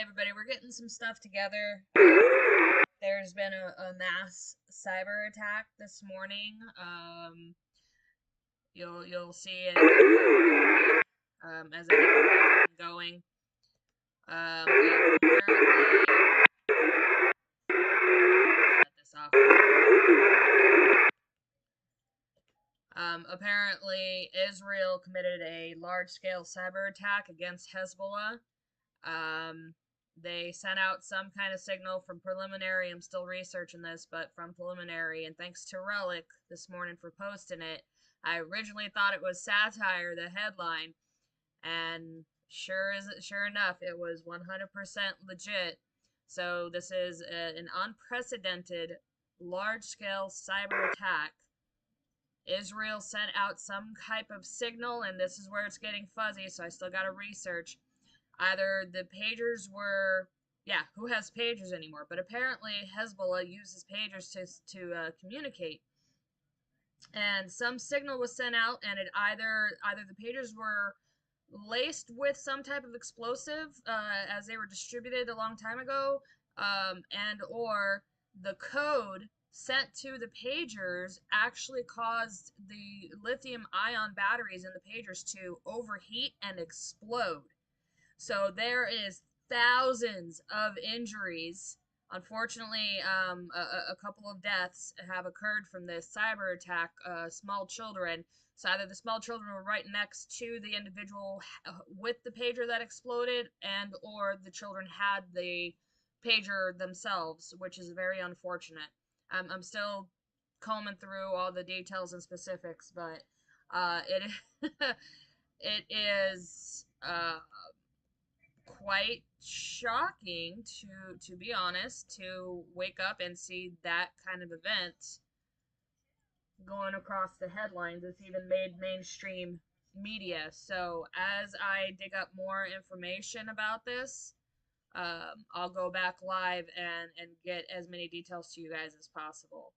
everybody, we're getting some stuff together. There's been a mass cyber attack this morning. You'll see it as I get going. Apparently, shut this off. Apparently, Israel committed a large-scale cyber attack against Hezbollah. They sent out some kind of signal from preliminary. I'm still researching this, but from preliminary, and thanks to Relic this morning for posting it. I originally thought it was satire, the headline, and sure enough, it was 100% legit. So this is an unprecedented, large-scale cyber attack. Israel sent out some type of signal, and this is where it's getting fuzzy, so I still gotta research. Either the pagers were, who has pagers anymore? But apparently Hezbollah uses pagers to communicate. And some signal was sent out, and it either the pagers were laced with some type of explosive as they were distributed a long time ago, and or the code sent to the pagers actually caused the lithium-ion batteries in the pagers to overheat and explode. So there is thousands of injuries. Unfortunately, a couple of deaths have occurred from this cyber attack. Small children. So either the small children were right next to the individual with the pager that exploded, and or the children had the pager themselves, which is very unfortunate. I'm still combing through all the details and specifics, but it is quite shocking, to be honest, to wake up and see that kind of event going across the headlines. It's even made mainstream media. So as I dig up more information about this, I'll go back live and get as many details to you guys as possible.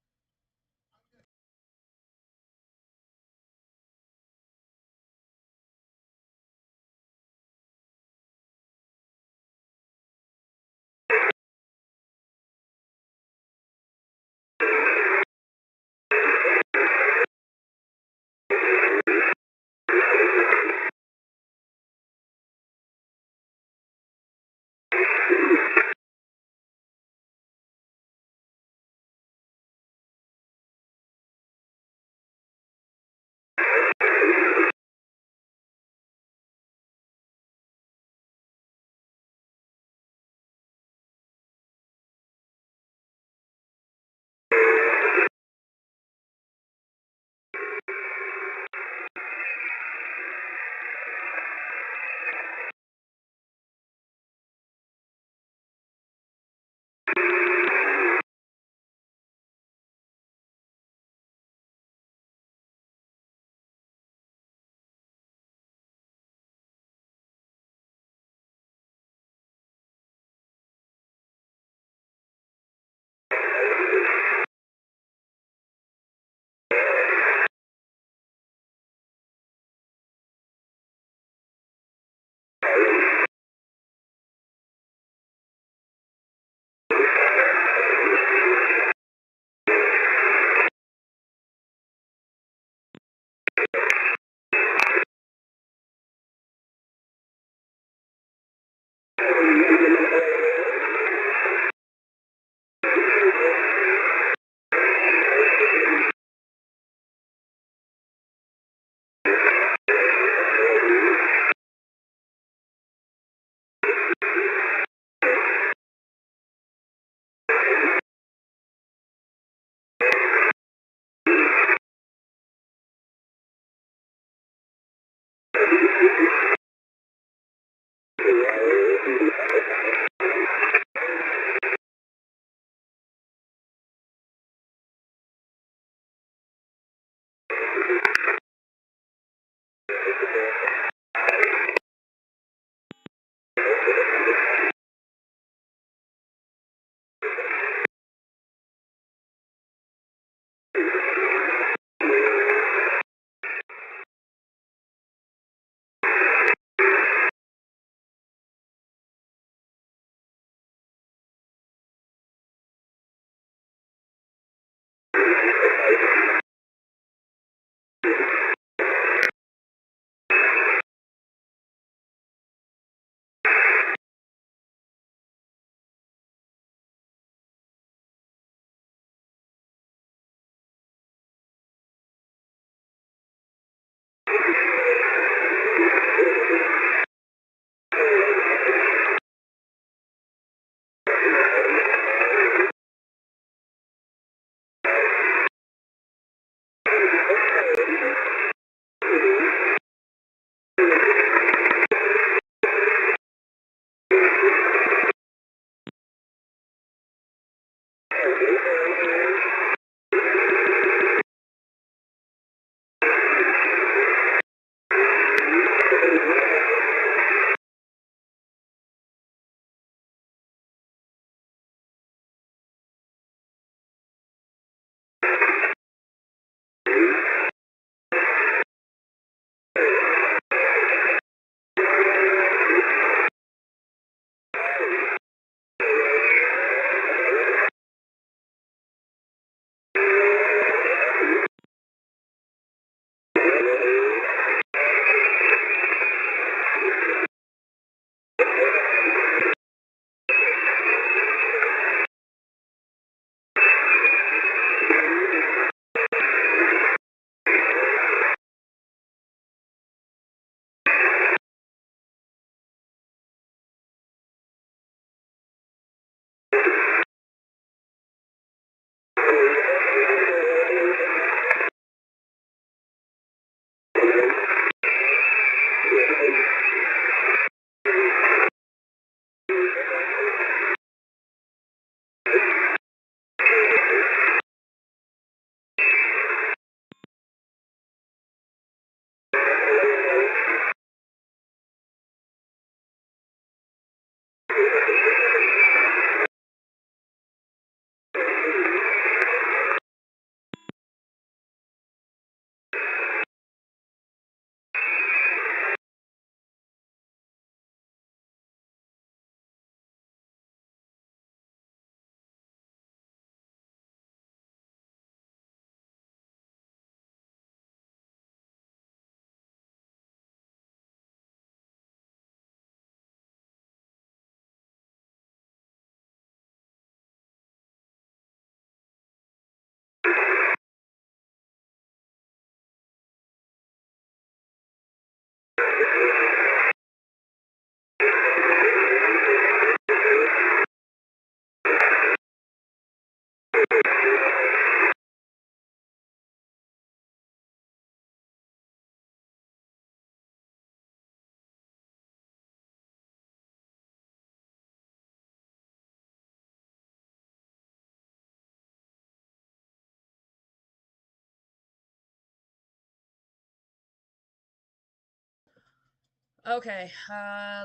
Okay,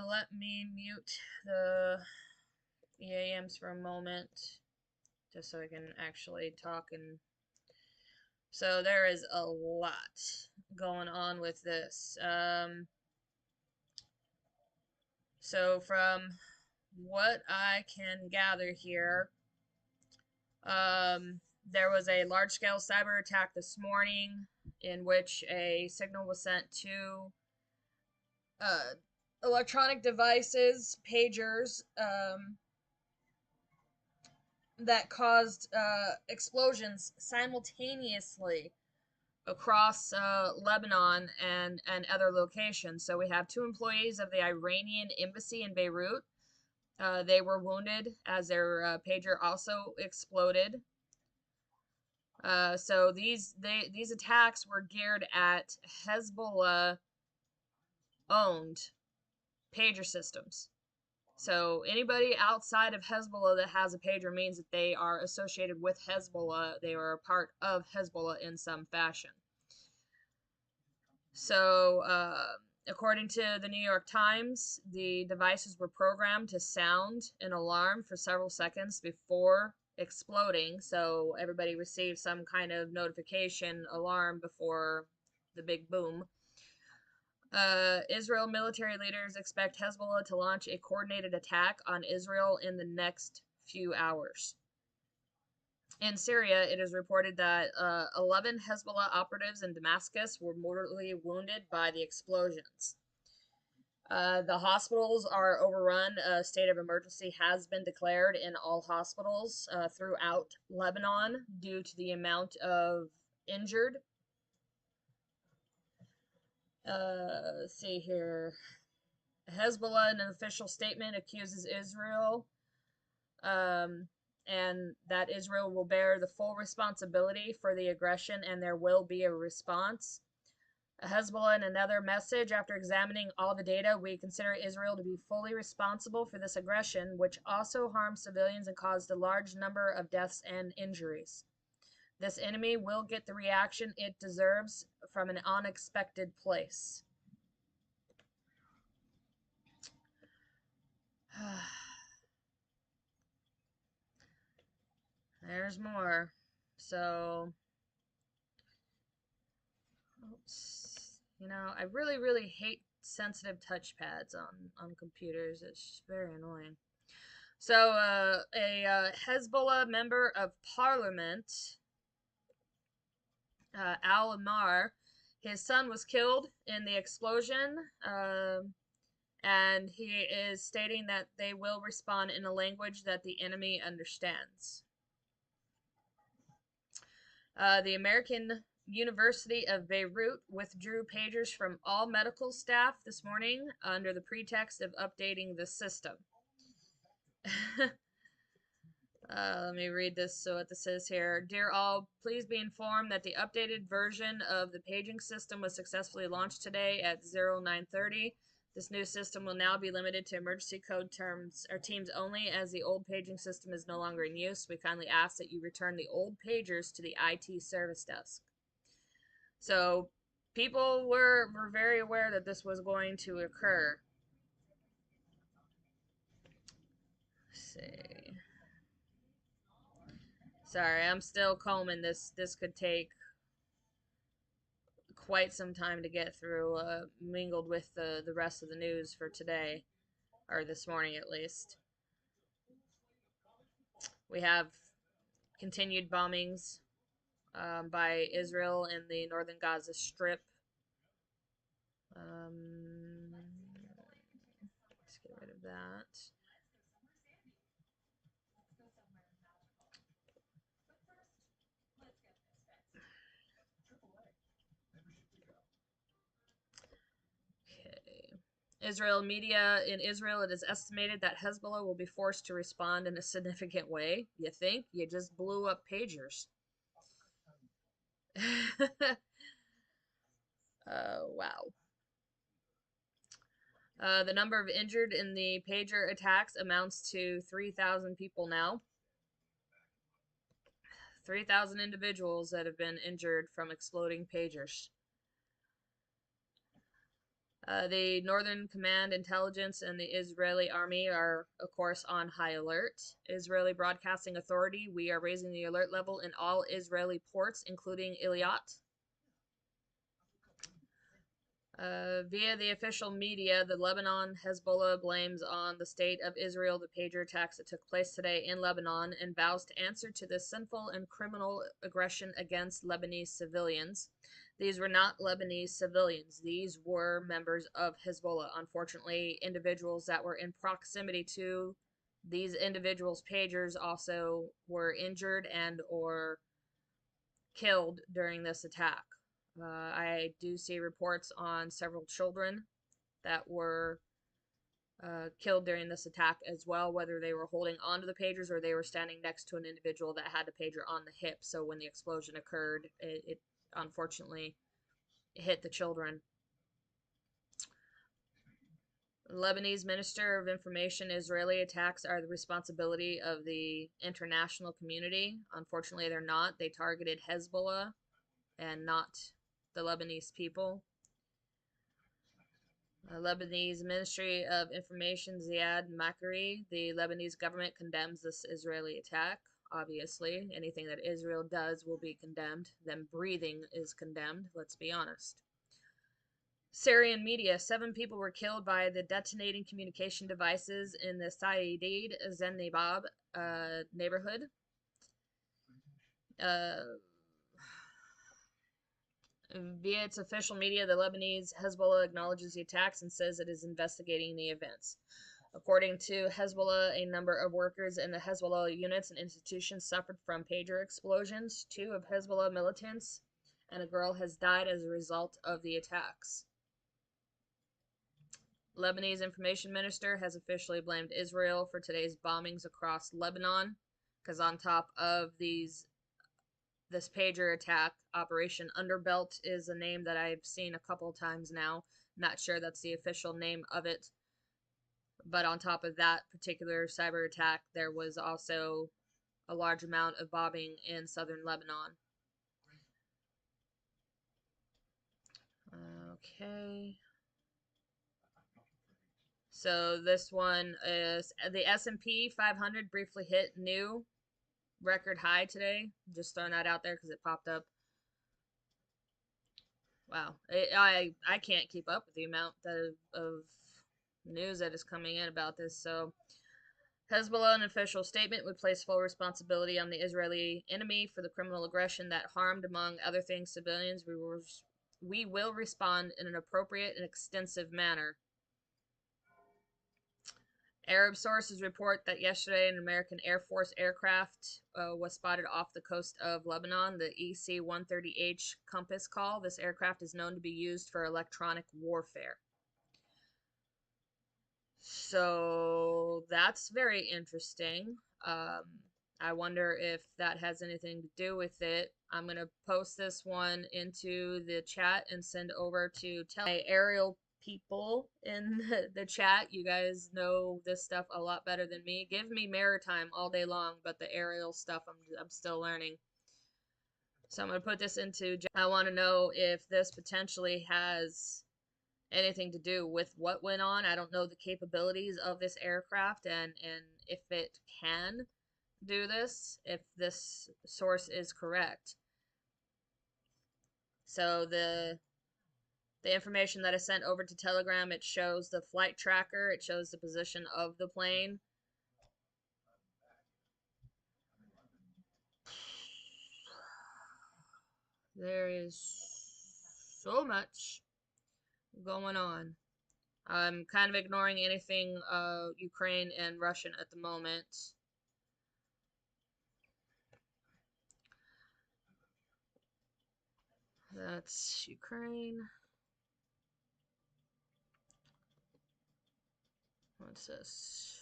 let me mute the EAMs for a moment, just so I can actually talk. And so there is a lot going on with this. So from what I can gather here, there was a large-scale cyber attack this morning in which a signal was sent to uh, electronic devices, pagers, that caused explosions simultaneously across Lebanon and other locations. So we have two employees of the Iranian embassy in Beirut. They were wounded as their pager also exploded. So these attacks were geared at Hezbollah owned pager systems. So anybody outside of Hezbollah that has a pager means that they are associated with Hezbollah. They are a part of Hezbollah in some fashion. So according to the New York Times, the devices were programmed to sound an alarm for several seconds before exploding. So everybody received some kind of notification alarm before the big boom. Israel military leaders expect Hezbollah to launch a coordinated attack on Israel in the next few hours. In Syria, it is reported that 11 Hezbollah operatives in Damascus were mortally wounded by the explosions. The hospitals are overrun. A state of emergency has been declared in all hospitals throughout Lebanon due to the amount of injured. Let's see here. Hezbollah, in an official statement, accuses Israel and that Israel will bear the full responsibility for the aggression and there will be a response. Hezbollah, in another message, after examining all the data, we consider Israel to be fully responsible for this aggression, which also harmed civilians and caused a large number of deaths and injuries. This enemy will get the reaction it deserves from an unexpected place. There's more. So, oops. You know, I really, really hate sensitive touchpads on computers. It's just very annoying. So, a Hezbollah member of parliament, Al-Amar, his son was killed in the explosion, and he is stating that they will respond in a language that the enemy understands. The American University of Beirut withdrew pagers from all medical staff this morning under the pretext of updating the system. Let me read this. So what this says here. Dear all, please be informed that the updated version of the paging system was successfully launched today at 0930. This new system will now be limited to emergency code terms or teams only, as the old paging system is no longer in use. We kindly ask that you return the old pagers to the IT service desk. So people were very aware that this was going to occur. Let's see. Sorry, I'm still combing this. This could take quite some time to get through, mingled with the rest of the news for today, or this morning at least. We have continued bombings by Israel in the northern Gaza Strip. Let's get rid of that. Israel media in Israel, it is estimated that Hezbollah will be forced to respond in a significant way. You think? You just blew up pagers. Wow. The number of injured in the pager attacks amounts to 3,000 people now. 3,000 individuals that have been injured from exploding pagers. The Northern Command Intelligence and the Israeli Army are, of course, on high alert. Israeli Broadcasting Authority, we are raising the alert level in all Israeli ports, including Eilat. Via the official media, the Lebanon Hezbollah blames on the state of Israel the pager attacks that took place today in Lebanon and vows to answer to this sinful and criminal aggression against Lebanese civilians. These were not Lebanese civilians. These were members of Hezbollah. Unfortunately, individuals that were in proximity to these individuals' pagers also were injured and or killed during this attack. I do see reports on several children that were killed during this attack as well, whether they were holding onto the pagers or they were standing next to an individual that had a pager on the hip. So when the explosion occurred, it unfortunately hit the children. Lebanese Minister of Information, Israeli attacks are the responsibility of the international community. Unfortunately, they're not. They targeted Hezbollah and not the Lebanese people. Lebanese Ministry of Information, Ziad Makari, the Lebanese government condemns this Israeli attack. Obviously, anything that Israel does will be condemned. Them breathing is condemned, let's be honest. Syrian media, 7 people were killed by the detonating communication devices in the Saidid Zennibab neighborhood. Via its official media, the Lebanese Hezbollah acknowledges the attacks and says it is investigating the events. According to Hezbollah, a number of workers in the Hezbollah units and institutions suffered from pager explosions. 2 of Hezbollah militants and a girl has died as a result of the attacks. Lebanese information minister has officially blamed Israel for today's bombings across Lebanon, because on top of this pager attack, Operation Underbelt is a name that I've seen a couple times now. Not sure that's the official name of it. But on top of that particular cyber attack, there was also a large amount of bombing in southern Lebanon. Okay. So this one is the S&P 500 briefly hit new record high today. Just throwing that out there because it popped up. Wow, I can't keep up with the amount of news that is coming in about this. So Hezbollah, in an official statement, would place full responsibility on the Israeli enemy for the criminal aggression that harmed, among other things, civilians. We will respond in an appropriate and extensive manner. Arab sources report that yesterday an American Air Force aircraft was spotted off the coast of Lebanon, the EC-130H Compass Call. This aircraft is known to be used for electronic warfare. So that's very interesting. I wonder if that has anything to do with it. I'm going to post this one into the chat and send over to my aerial people in the chat. You guys know this stuff a lot better than me. Give me maritime all day long, but the aerial stuff I'm still learning. So I'm going to put this into, I want to know if this potentially has anything to do with what went on. I don't know the capabilities of this aircraft and if it can do this, if this source is correct. So the information that I sent over to Telegram, it shows the flight tracker, it shows the position of the plane. There is so much going on. I'm kind of ignoring anything Ukraine and Russian at the moment. That's Ukraine. What's this?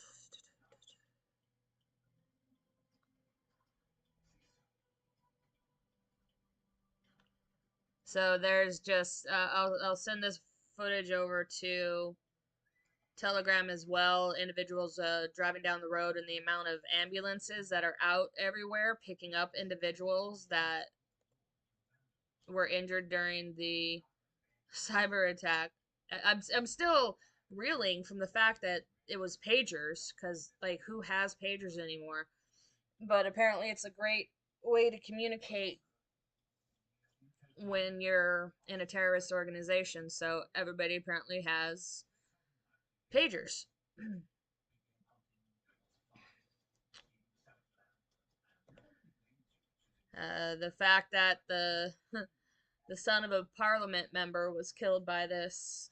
So there's just, I'll send this footage over to Telegram as well. Individuals driving down the road and the amount of ambulances that are out everywhere picking up individuals that were injured during the cyber attack. I'm still reeling from the fact that it was pagers, because like who has pagers anymore? But apparently it's a great way to communicate when you're in a terrorist organization. So everybody apparently has pagers. The fact that the son of a parliament member was killed by this,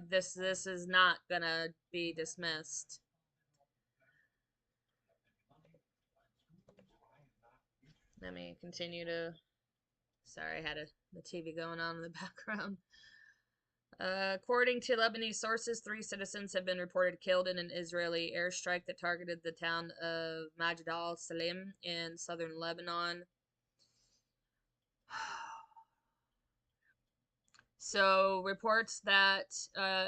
this is not gonna be dismissed. Let me continue to. Sorry, I had the TV going on in the background. According to Lebanese sources, 3 citizens have been reported killed in an Israeli airstrike that targeted the town of Majd al-Salim in southern Lebanon. So, reports that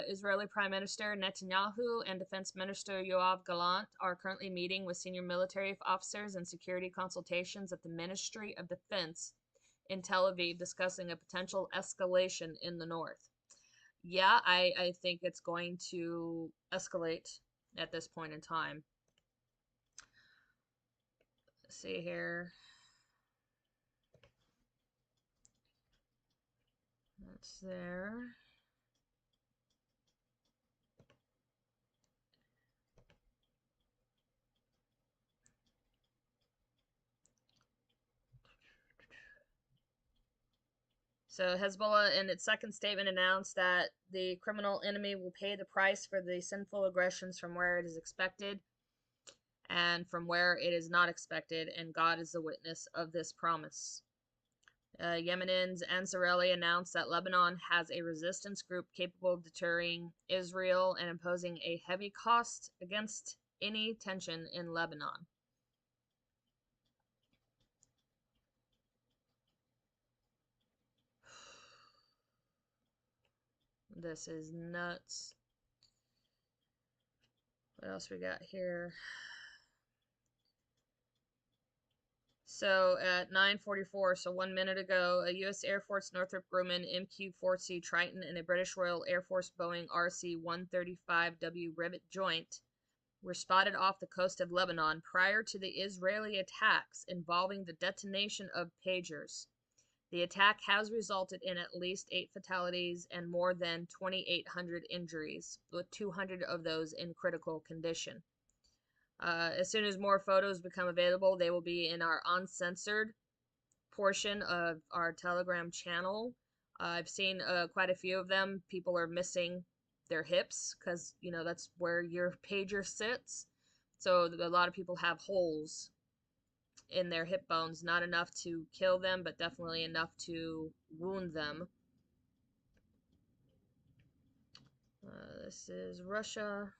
Israeli Prime Minister Netanyahu and Defense Minister Yoav Gallant are currently meeting with senior military officers and security consultations at the Ministry of Defense in Tel Aviv, discussing a potential escalation in the north. Yeah, I think it's going to escalate at this point in time. Let's see here. That's there. So Hezbollah, in its second statement, announced that the criminal enemy will pay the price for the sinful aggressions from where it is expected and from where it is not expected, and God is the witness of this promise. Yemenin's Ansarelli announced that Lebanon has a resistance group capable of deterring Israel and imposing a heavy cost against any tension in Lebanon. This is nuts. What else we got here? So at 9:44, so 1 minute ago, a U.S. Air Force Northrop Grumman MQ-4C Triton and a British Royal Air Force Boeing RC-135W Rivet joint were spotted off the coast of Lebanon prior to the Israeli attacks involving the detonation of pagers. The attack has resulted in at least 8 fatalities and more than 2,800 injuries, with 200 of those in critical condition. As soon as more photos become available, they will be in our uncensored portion of our Telegram channel. I've seen quite a few of them. People are missing their hips because, you know, that's where your pager sits. So a lot of people have holes in their hip bones. Not enough to kill them, but definitely enough to wound them. This is Russia.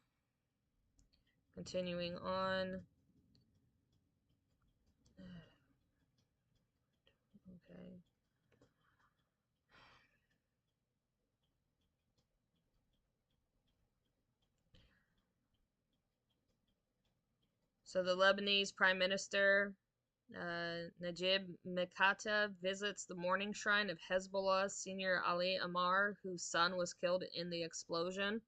Continuing on. Okay. So the Lebanese Prime Minister Najib Mikata visits the mourning shrine of Hezbollah senior Ali Amar, whose son was killed in the explosion,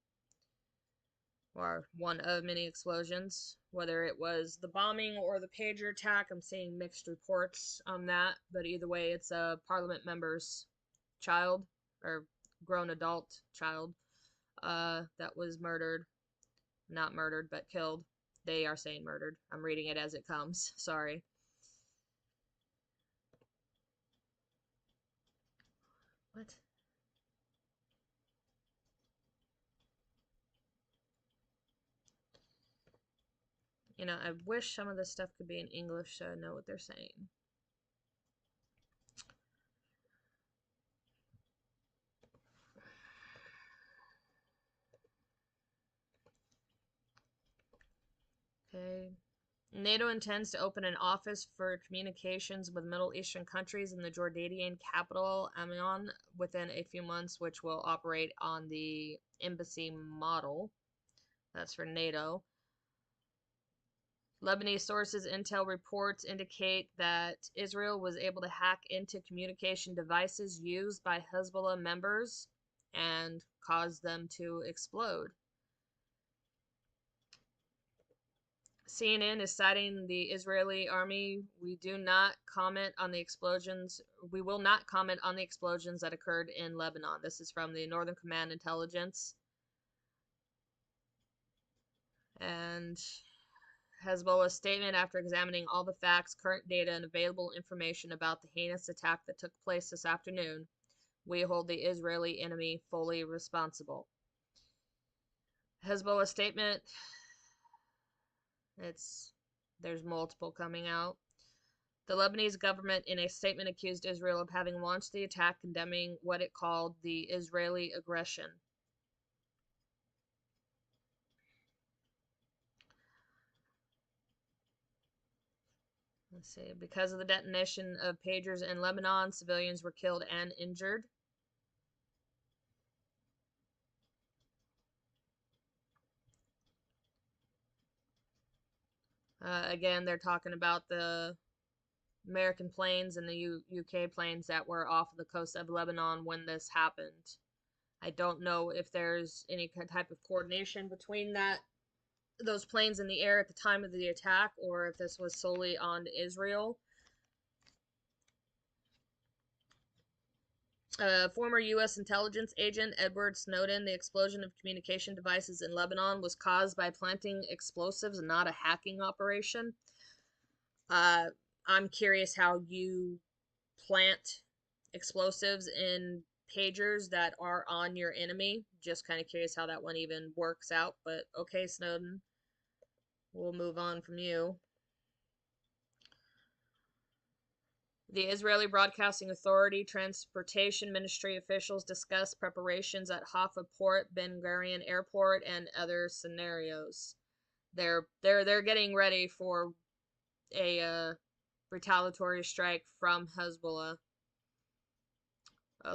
or one of many explosions. Whether it was the bombing or the pager attack, I'm seeing mixed reports on that, but either way, it's a parliament member's child, or grown adult child, that was murdered. Not murdered, but killed. They are saying murdered. I'm reading it as it comes. Sorry. What? You know, I wish some of this stuff could be in English so I know what they're saying. Okay. NATO intends to open an office for communications with Middle Eastern countries in the Jordanian capital, Amman, within a few months, which will operate on the embassy model. That's for NATO. Lebanese sources' intel reports indicate that Israel was able to hack into communication devices used by Hezbollah members and caused them to explode. CNN is citing the Israeli army. We do not comment on the explosions. We will not comment on the explosions that occurred in Lebanon. This is from the Northern Command Intelligence. And Hezbollah's statement: after examining all the facts, current data, and available information about the heinous attack that took place this afternoon, we hold the Israeli enemy fully responsible. Hezbollah's statement, there's multiple coming out. The Lebanese government, in a statement, accused Israel of having launched the attack, condemning what it called the Israeli aggression. Let's see. Because of the detonation of pagers in Lebanon, civilians were killed and injured. Again, they're talking about the American planes and the UK planes that were off the coast of Lebanon when this happened. I don't know if there's any type of coordination between those planes in the air at the time of the attack, or if this was solely on Israel. Former U.S. intelligence agent Edward Snowden: the explosion of communication devices in Lebanon was caused by planting explosives and not a hacking operation. I'm curious how you plant explosives in pagers that are on your enemy. Just kind of curious how that one even works out. But okay, Snowden, we'll move on from you. The Israeli Broadcasting Authority Transportation Ministry officials discussed preparations at Haifa Port, Ben Gurion Airport, and other scenarios. They're getting ready for a retaliatory strike from Hezbollah.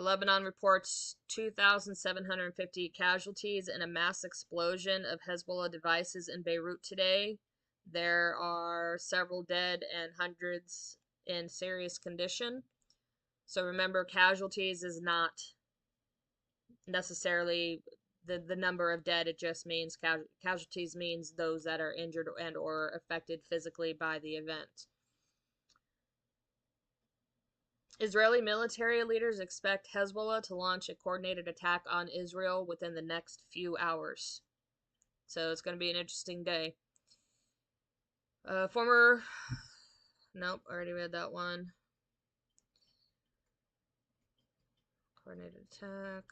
Lebanon reports 2,750 casualties in a mass explosion of Hezbollah devices in Beirut today. There are several dead and hundreds in serious condition. So remember, casualties is not necessarily the number of dead. It just means casualties means those that are injured and or affected physically by the event. Israeli military leaders expect Hezbollah to launch a coordinated attack on Israel within the next few hours. So it's going to be an interesting day. Nope, already read that one. Coordinated attack.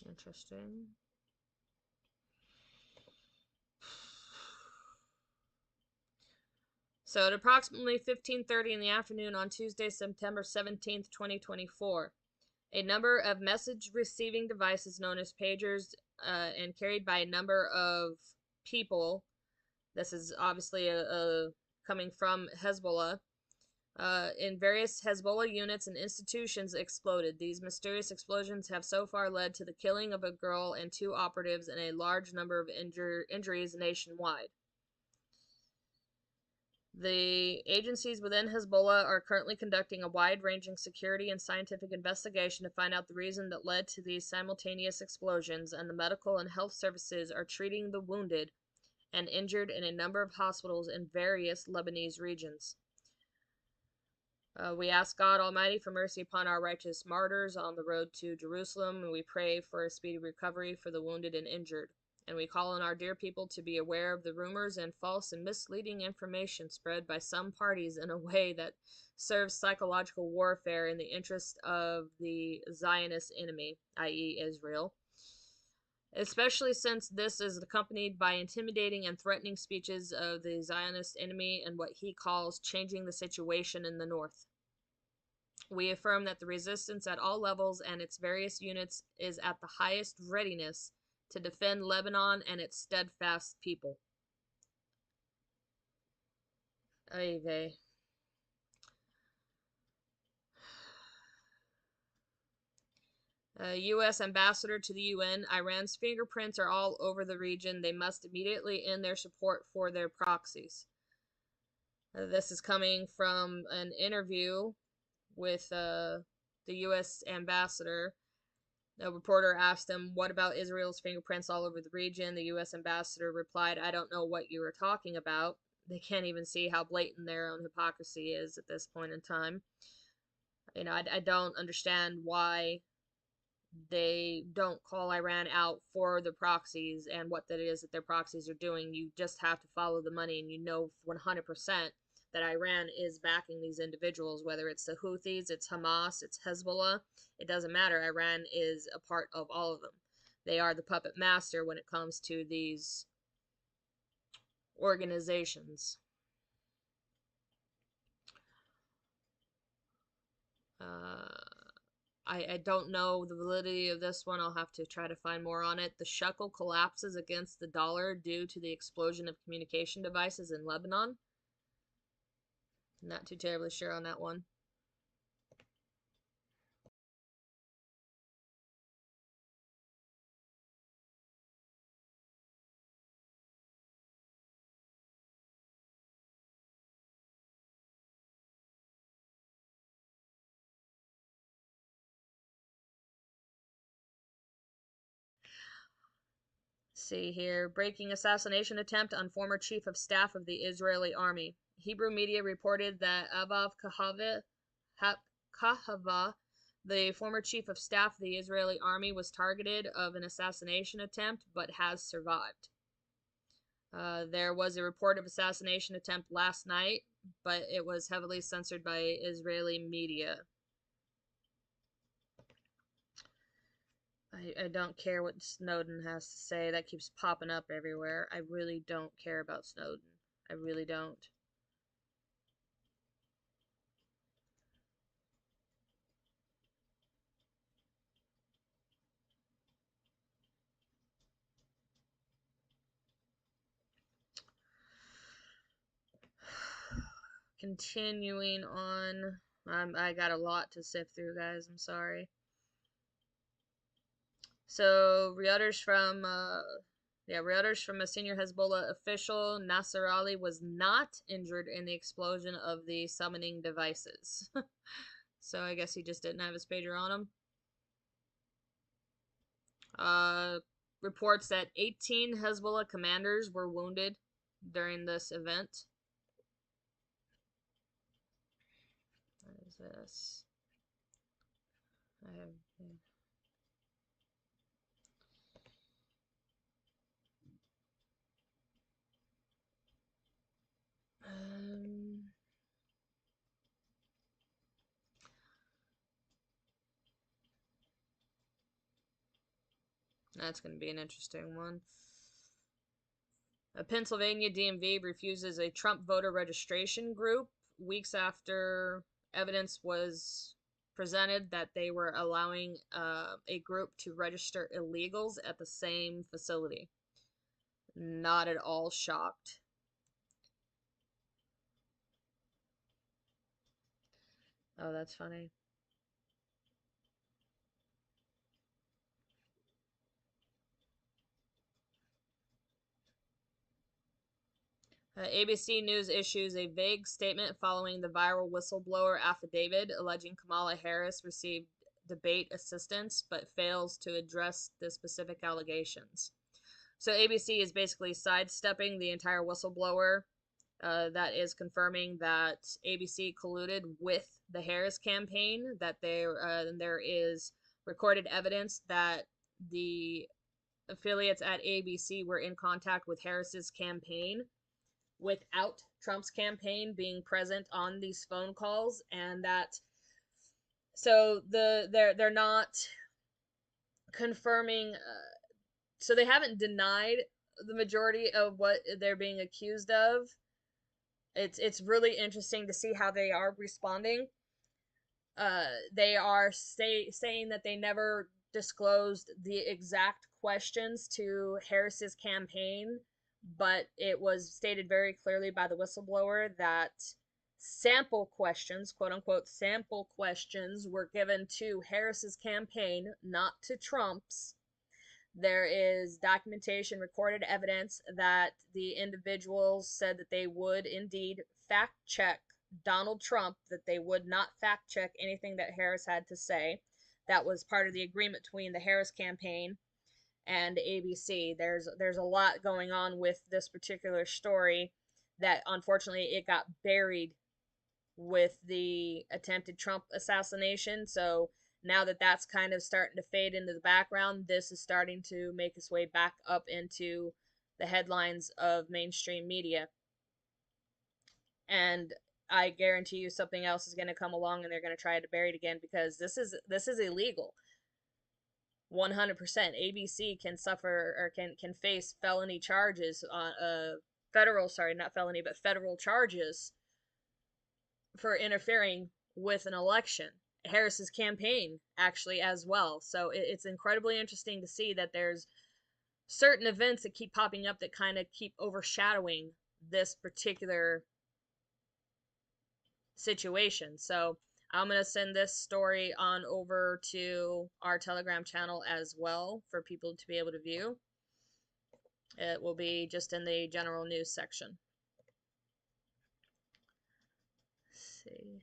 Interesting. So at approximately 15:30 in the afternoon on Tuesday, September 17th, 2024, a number of message receiving devices known as pagers and carried by a number of people, this is obviously coming from Hezbollah, in various Hezbollah units and institutions exploded. These mysterious explosions have so far led to the killing of a girl and 2 operatives and a large number of injuries nationwide. The agencies within Hezbollah are currently conducting a wide-ranging security and scientific investigation to find out the reason that led to these simultaneous explosions, and the medical and health services are treating the wounded and injured in a number of hospitals in various Lebanese regions. We ask God Almighty for mercy upon our righteous martyrs on the road to Jerusalem, and we pray for a speedy recovery for the wounded and injured. And we call on our dear people to be aware of the rumors and false and misleading information spread by some parties in a way that serves psychological warfare in the interest of the Zionist enemy, i.e. Israel. Especially since this is accompanied by intimidating and threatening speeches of the Zionist enemy and what he calls changing the situation in the north. We affirm that the resistance at all levels and its various units is at the highest readiness to defend Lebanon and its steadfast people. Oy vey. U.S. ambassador to the UN, Iran's fingerprints are all over the region. They must immediately end their support for their proxies. This is coming from an interview with the U.S. ambassador. A reporter asked him, "What about Israel's fingerprints all over the region?" The U.S. ambassador replied, "I don't know what you are talking about." They can't even see how blatant their own hypocrisy is at this point in time. You know, I don't understand why they don't call Iran out for the proxies and what that is that their proxies are doing. You just have to follow the money, and you know 100% that Iran is backing these individuals, whether it's the Houthis, it's Hamas, it's Hezbollah. It doesn't matter. Iran is a part of all of them. They are the puppet master when it comes to these organizations. I don't know the validity of this one. I'll have to try to find more on it. The shekel collapses against the dollar due to the explosion of communication devices in Lebanon. Not too terribly sure on that one. See here, breaking assassination attempt on former chief of staff of the Israeli army. Hebrew media reported that Avav Kahava, the former chief of staff of the Israeli army, was targeted of an assassination attempt but has survived. There was a report of assassination attempt last night, but it was heavily censored by Israeli media. I don't care what Snowden has to say. That keeps popping up everywhere. I really don't care about Snowden. I really don't. Continuing on. I got a lot to sift through, guys. I'm sorry. So, Reuters from a senior Hezbollah official, Nasser Ali, was not injured in the explosion of the summoning devices. So I guess he just didn't have his pager on him. Reports that 18 Hezbollah commanders were wounded during this event. What is this? I have... That's going to be an interesting one. A Pennsylvania DMV refuses a Trump voter registration group weeks after evidence was presented that they were allowing a group to register illegals at the same facility. Not at all shocked. Oh, that's funny. ABC News issues a vague statement following the viral whistleblower affidavit alleging Kamala Harris received debate assistance but fails to address the specific allegations. So ABC is basically sidestepping the entire whistleblower that is confirming that ABC colluded with the Harris campaign, that there is recorded evidence that the affiliates at ABC were in contact with Harris's campaign without Trump's campaign being present on these phone calls, and that so they're not confirming so they haven't denied the majority of what they're being accused of. It's really interesting to see how they are responding. They are saying that they never disclosed the exact questions to Harris's campaign, but it was stated very clearly by the whistleblower that sample questions, quote unquote sample questions, were given to Harris's campaign, not to Trump's. There is documentation, recorded evidence that the individuals said that they would indeed fact check Donald Trump, that they would not fact check anything that Harris had to say. That was part of the agreement between the Harris campaign and ABC. There's a lot going on with this particular story that unfortunately it got buried with the attempted Trump assassination. So now that that's kind of starting to fade into the background, this is starting to make its way back up into the headlines of mainstream media. And I guarantee you something else is going to come along and they're going to try to bury it again, because this is illegal. 100%. ABC can suffer or can face felony charges on federal, sorry, not felony, but federal charges for interfering with an election. Harris's campaign actually as well. So it's incredibly interesting to see that there's certain events that keep popping up that kind of keep overshadowing this particular situation. So I'm going to send this story on over to our Telegram channel as well for people to be able to view. It will be just in the general news section. Let's see.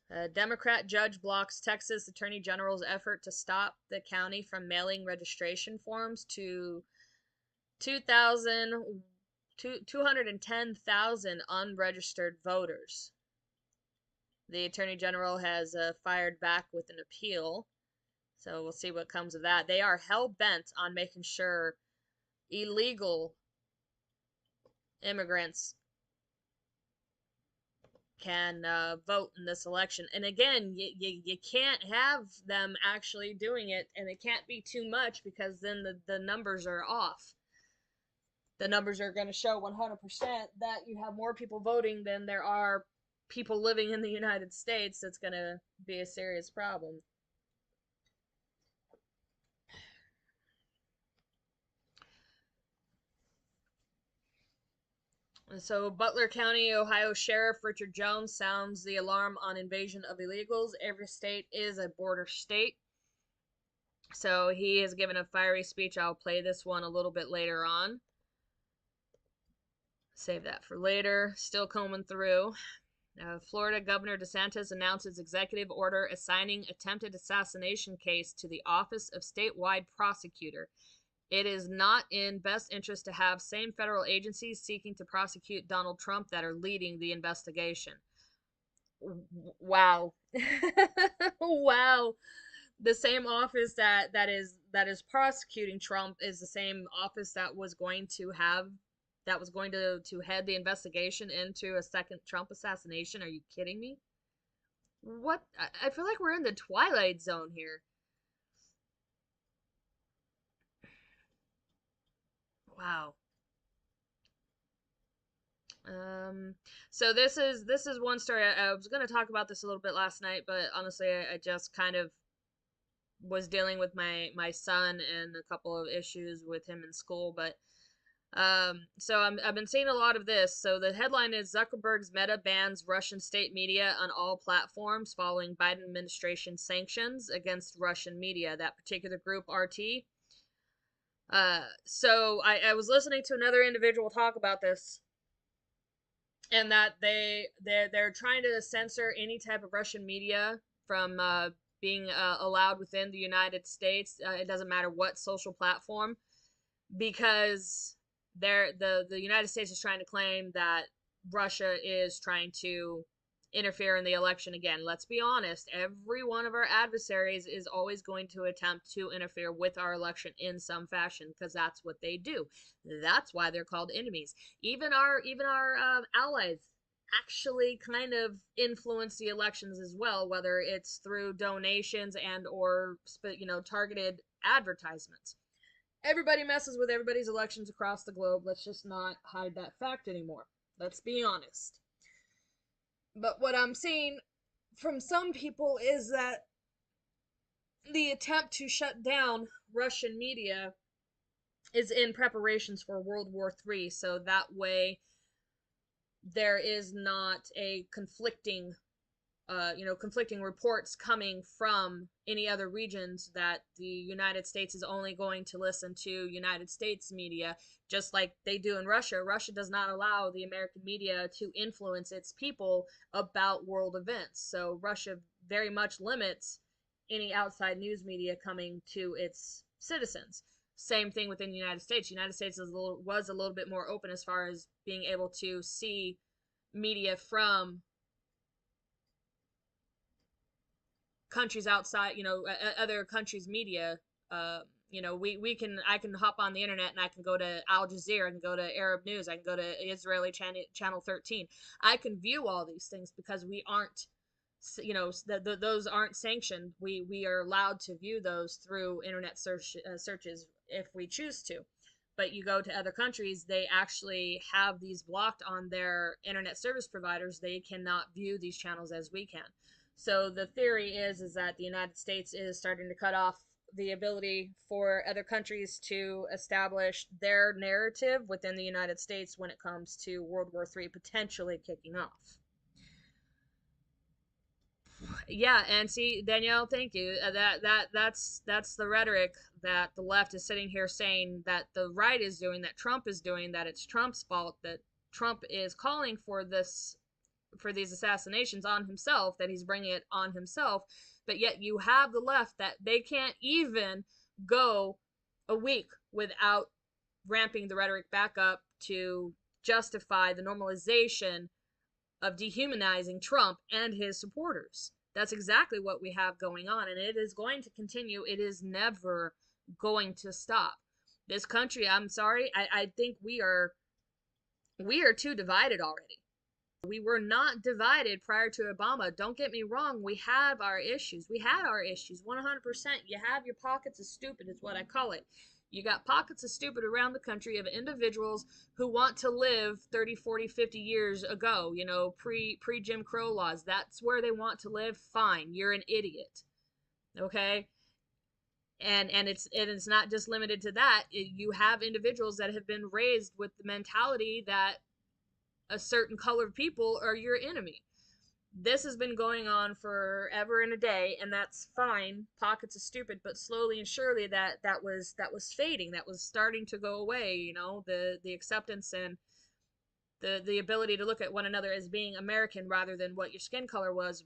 A Democrat judge blocks Texas Attorney General's effort to stop the county from mailing registration forms to 210,000 unregistered voters. The Attorney General has fired back with an appeal, so we'll see what comes of that. They are hell-bent on making sure illegal immigrants can vote in this election. And again, you can't have them actually doing it, and it can't be too much, because then the numbers are off. The numbers are going to show 100% that you have more people voting than there are people living in the United States. That's going to be a serious problem. So, Butler County, Ohio Sheriff Richard Jones sounds the alarm on invasion of illegals. Every state is a border state. So, he has given a fiery speech. I'll play this one a little bit later on. Save that for later. Still combing through. Florida Governor DeSantis announces executive order assigning attempted assassination case to the Office of Statewide Prosecutor. It is not in best interest to have same federal agencies seeking to prosecute Donald Trump that are leading the investigation. Wow. Wow. The same office that is prosecuting Trump is the same office that was going to head the investigation into a second Trump assassination. Are you kidding me? What? I feel like we're in the Twilight Zone here. Wow. So this is one story. I was going to talk about this a little bit last night, but honestly, I just kind of was dealing with my son and a couple of issues with him in school. But so I've been seeing a lot of this. So the headline is Zuckerberg's Meta bans Russian state media on all platforms following Biden administration sanctions against Russian media. That particular group, RT. So I was listening to another individual talk about this, and that they're trying to censor any type of Russian media from being allowed within the United States. It doesn't matter what social platform, because the United States is trying to claim that Russia is trying to interfere in the election again. Let's be honest, every one of our adversaries is always going to attempt to interfere with our election in some fashion, because that's what they do. That's why they're called enemies. Even our allies actually kind of influence the elections as well, whether it's through donations and or targeted advertisements. Everybody messes with everybody's elections across the globe. Let's just not hide that fact anymore. Let's be honest. But what I'm seeing from some people is that the attempt to shut down Russian media is in preparations for World War III, so that way there is not a conflicting reports coming from any other regions that the United States is only going to listen to United States media, just like they do in Russia. Russia does not allow the American media to influence its people about world events. So Russia very much limits any outside news media coming to its citizens. Same thing within the United States. The United States was a little bit more open as far as being able to see media from countries outside, other countries' media. I can hop on the internet and I can go to Al Jazeera, I can go to Arab News, I can go to Israeli channel 13. I can view all these things because we aren't, those aren't sanctioned. We are allowed to view those through internet searches if we choose to. But you go to other countries, they actually have these blocked on their internet service providers. They cannot view these channels as we can. So the theory is that the United States is starting to cut off the ability for other countries to establish their narrative within the United States when it comes to World War III potentially kicking off. Yeah, and see, Danielle, thank you. That's the rhetoric that the left is sitting here saying that the right is doing, that Trump is doing, that it's Trump's fault, that Trump is calling for these assassinations on himself, that he's bringing it on himself. But yet you have the left that they can't even go a week without ramping the rhetoric back up to justify the normalization of dehumanizing Trump and his supporters. That's exactly what we have going on, and it is going to continue. It is never going to stop. This country, I'm sorry, I think we are too divided already. We were not divided prior to Obama. Don't get me wrong. We have our issues. We had our issues 100%. You have your pockets of stupid, is what I call it. You got pockets of stupid around the country of individuals who want to live 30, 40, 50 years ago, pre Jim Crow laws. That's where they want to live. Fine. You're an idiot. Okay? And it's not just limited to that. You have individuals that have been raised with the mentality that a certain color of people are your enemy. This has been going on forever and a day, and that's fine. Pockets of stupid, but slowly and surely that was fading. That was starting to go away. The acceptance and the ability to look at one another as being American rather than what your skin color was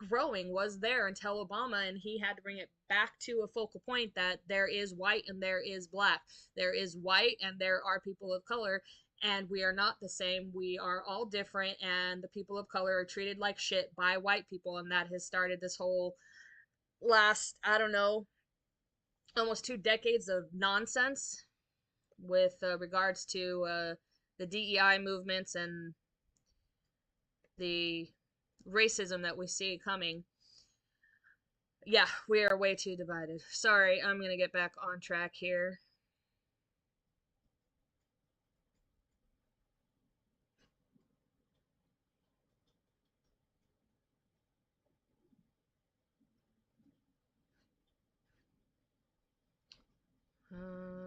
growing, was there until Obama, and he had to bring it back to a focal point that there is white and there is black. There is white and there are people of color, and we are not the same. We are all different, and the people of color are treated like shit by white people, and that has started this whole last, I don't know, almost 2 decades of nonsense with regards to the DEI movements and the racism that we see coming. Yeah, we are way too divided. Sorry, I'm gonna get back on track here.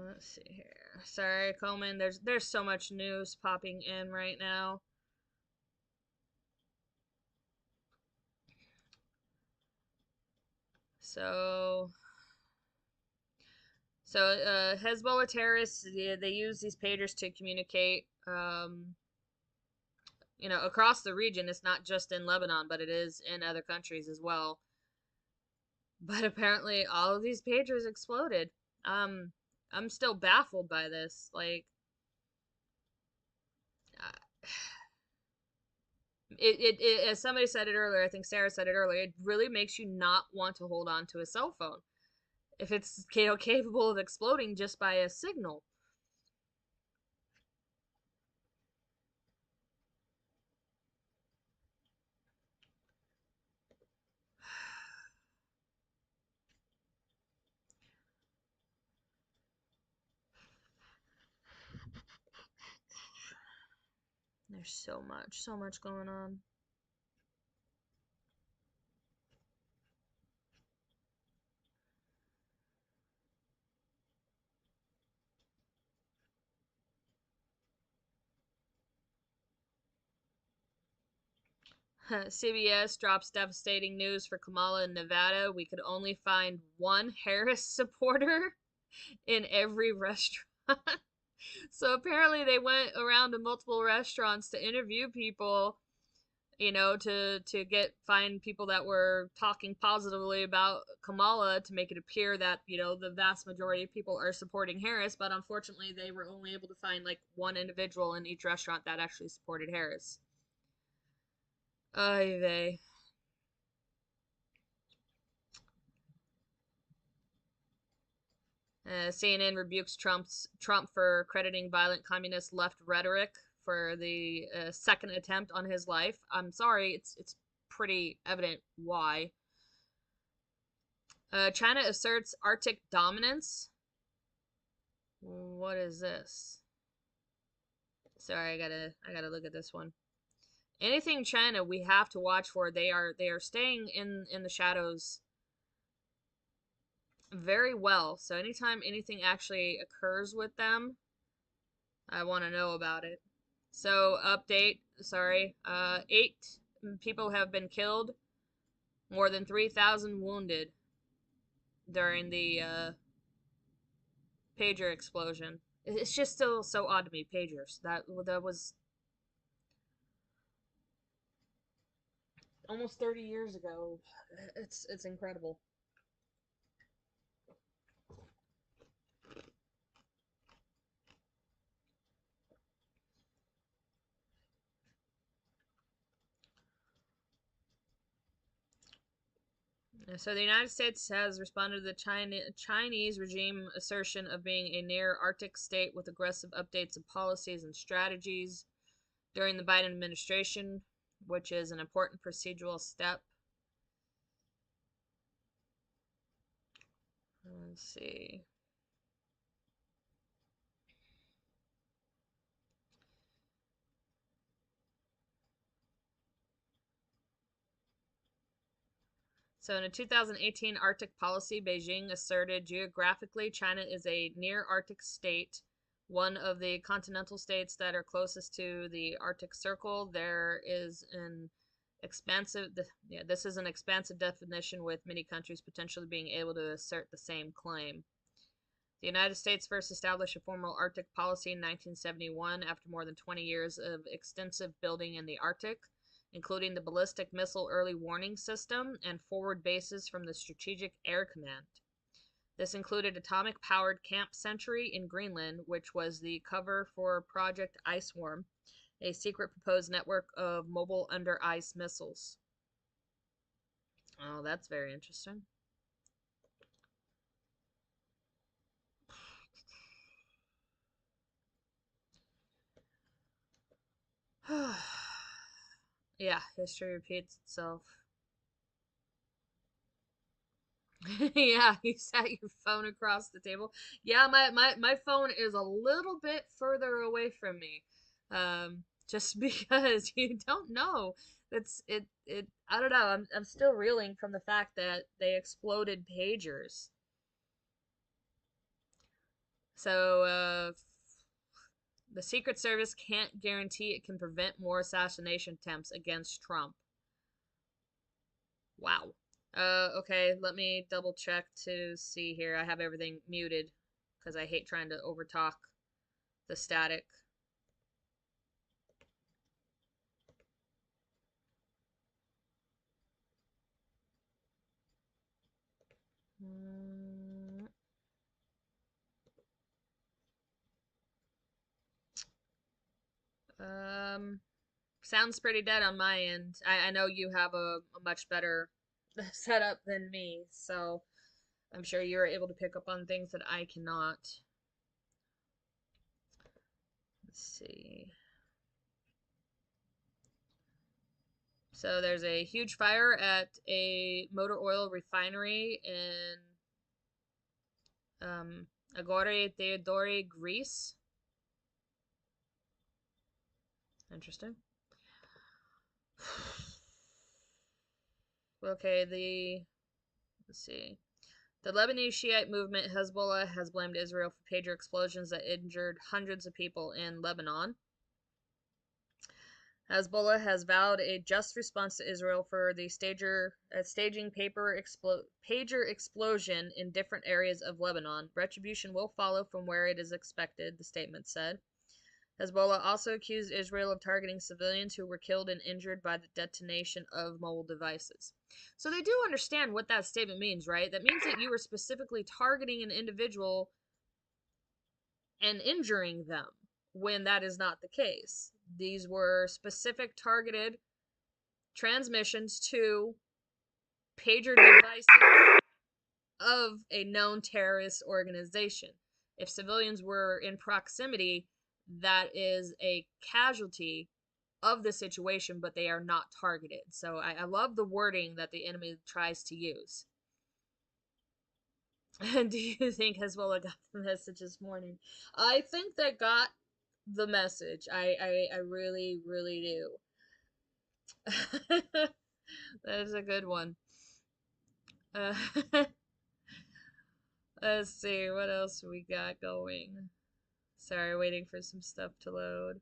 Let's see here. Sorry, Coleman. There's so much news popping in right now. So Hezbollah terrorists, they use these pagers to communicate. Across the region. It's not just in Lebanon, but it is in other countries as well. But apparently, all of these pagers exploded. I'm still baffled by this. Like, as somebody said it earlier, I think Sarah said it earlier, it really makes you not want to hold on to a cell phone if it's capable of exploding just by a signal. There's so much going on. CBS drops devastating news for Kamala in Nevada. We could only find one Harris supporter in every restaurant. So apparently they went around to multiple restaurants to interview people, you know, to find people that were talking positively about Kamala to make it appear that, you know, the vast majority of people are supporting Harris, but unfortunately they were only able to find like one individual in each restaurant that actually supported Harris. Ay vey. CNN rebukes Trump for crediting violent communist left rhetoric for the second attempt on his life. I'm sorry, it's pretty evident why. China asserts Arctic dominance. What is this? Sorry, I gotta look at this one. Anything China, we have to watch for. They are staying in the shadows very well. So anytime anything actually occurs with them, I want to know about it. So update, sorry, 8 people have been killed, more than 3,000 wounded during the pager explosion. It's just still so odd to me, pagers. That was almost 30 years ago. It's incredible. So the United States has responded to the Chinese regime assertion of being a near Arctic state with aggressive updates of policies and strategies during the Biden administration, which is an important procedural step. Let's see. So in a 2018 Arctic policy, Beijing asserted geographically China is a near Arctic state, one of the continental states that are closest to the Arctic Circle. There is an expansive, this is an expansive definition with many countries potentially being able to assert the same claim. The United States first established a formal Arctic policy in 1971 after more than 20 years of extensive building in the Arctic, including the Ballistic Missile Early Warning System and forward bases from the Strategic Air Command. This included atomic-powered Camp Century in Greenland, which was the cover for Project Iceworm, a secret proposed network of mobile under-ice missiles. Oh, that's very interesting. Yeah, history repeats itself. Yeah, you sat your phone across the table. Yeah, my phone is a little bit further away from me. Just because you don't know. That's it I don't know. I'm still reeling from the fact that they exploded pagers. So the Secret Service can't guarantee it can prevent more assassination attempts against Trump. Wow. Okay, let me double check to see here. I have everything muted because I hate trying to overtalk the static. Sounds pretty dead on my end. I know you have a much better setup than me, so I'm sure you're able to pick up on things that I cannot. Let's see. So there's a huge fire at a motor oil refinery in Agore Theodori, Greece. Interesting. Okay, let's see. The Lebanese Shiite movement Hezbollah has blamed Israel for pager explosions that injured hundreds of people in Lebanon. Hezbollah has vowed a just response to Israel for the staging pager explosion in different areas of Lebanon. Retribution will follow from where it is expected, the statement said. Hezbollah also accused Israel of targeting civilians who were killed and injured by the detonation of mobile devices. So they do understand what that statement means, right? That means that you were specifically targeting an individual and injuring them when that is not the case. These were specific targeted transmissions to pager devices of a known terrorist organization. If civilians were in proximity, that is a casualty of the situation, but they are not targeted. So I love the wording that the enemy tries to use. Do you think Hezbollah got the message this morning? I think they got the message. I really, really do. That is a good one. Uh, let's see, what else we got going? Sorry, waiting for some stuff to load.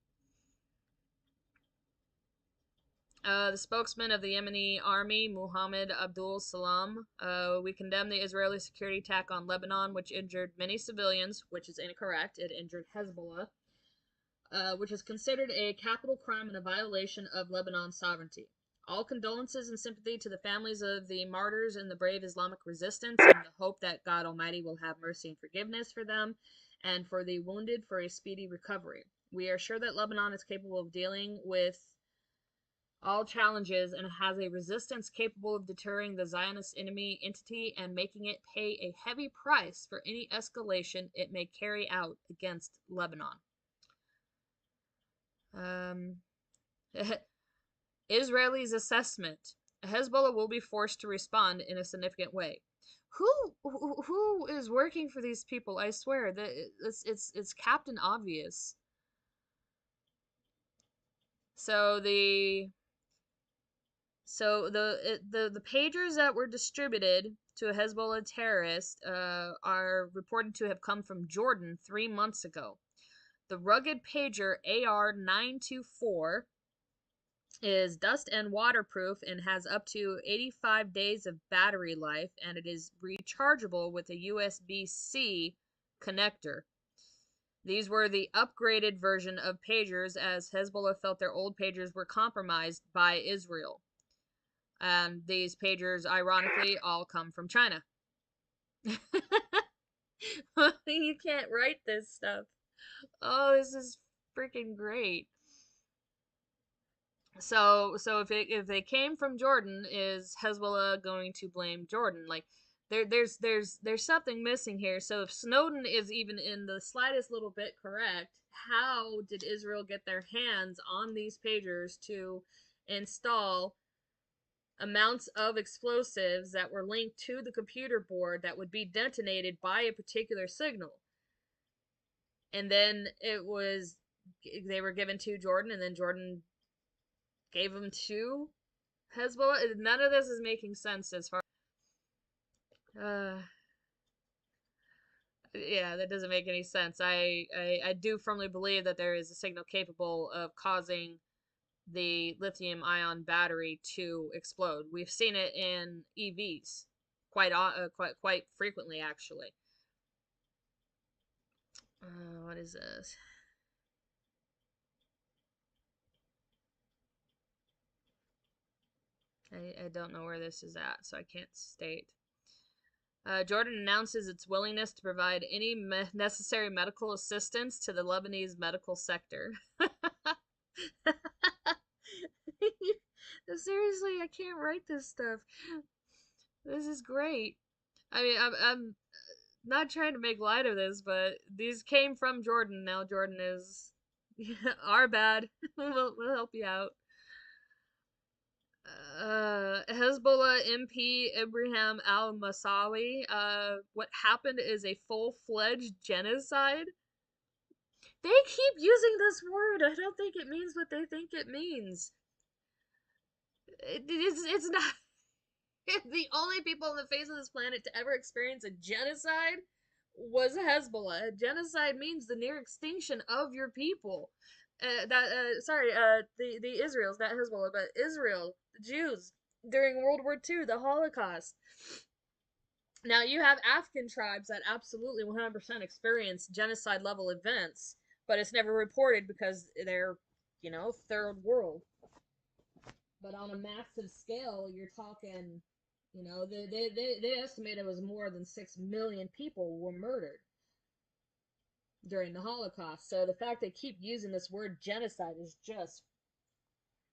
The spokesman of the Yemeni army, Muhammad Abdul Salam, we condemn the Israeli security attack on Lebanon, which injured many civilians, which is incorrect. It injured Hezbollah, which is considered a capital crime and a violation of Lebanon's sovereignty. All condolences and sympathy to the families of the martyrs in the brave Islamic resistance, and the hope that God Almighty will have mercy and forgiveness for them, and for the wounded for a speedy recovery. We are sure that Lebanon is capable of dealing with all challenges and has a resistance capable of deterring the Zionist enemy entity and making it pay a heavy price for any escalation it may carry out against Lebanon. Israelis assessment. Hezbollah will be forced to respond in a significant way. Who is working for these people? I swear that it's Captain Obvious. So the pagers that were distributed to a Hezbollah terrorist are reported to have come from Jordan 3 months ago. The rugged pager AR-924 is dust and waterproof and has up to 85 days of battery life, and it is rechargeable with a USB-C connector. These were the upgraded version of pagers, as Hezbollah felt their old pagers were compromised by Israel. These pagers, ironically, all come from China. You can't write this stuff. Oh, this is freaking great. So if they came from Jordan, is Hezbollah going to blame Jordan? Like, there's something missing here. So if Snowden is even in the slightest little bit correct, how did Israel get their hands on these pagers to install amounts of explosives that were linked to the computer board that would be detonated by a particular signal? And then they were given to Jordan, and then Jordan gave them to Hezbollah. None of this is making sense as far. Yeah, that doesn't make any sense. I do firmly believe that there is a signal capable of causing the lithium-ion battery to explode. We've seen it in EVs quite frequently, actually. What is this? I don't know where this is at, so I can't state. Jordan announces its willingness to provide any necessary medical assistance to the Lebanese medical sector. Seriously, I can't write this stuff. This is great. I mean, I'm not trying to make light of this, but these came from Jordan. Now Jordan is our bad. We'll help you out. Hezbollah MP Ibrahim al-Masawi, what happened is a full-fledged genocide. They keep using this word. I don't think it means what they think it means. It's not. The only people on the face of this planet to ever experience a genocide was Hezbollah. A genocide means the near extinction of your people. the Israel's, not Hezbollah, but Israel, the Jews, during World War II, the Holocaust. Now, you have African tribes that absolutely 100% experience genocide level events, but it's never reported because they're, third world. But on a massive scale, you're talking, they estimate it was more than 6 million people were murdered during the Holocaust. So the fact they keep using this word genocide is just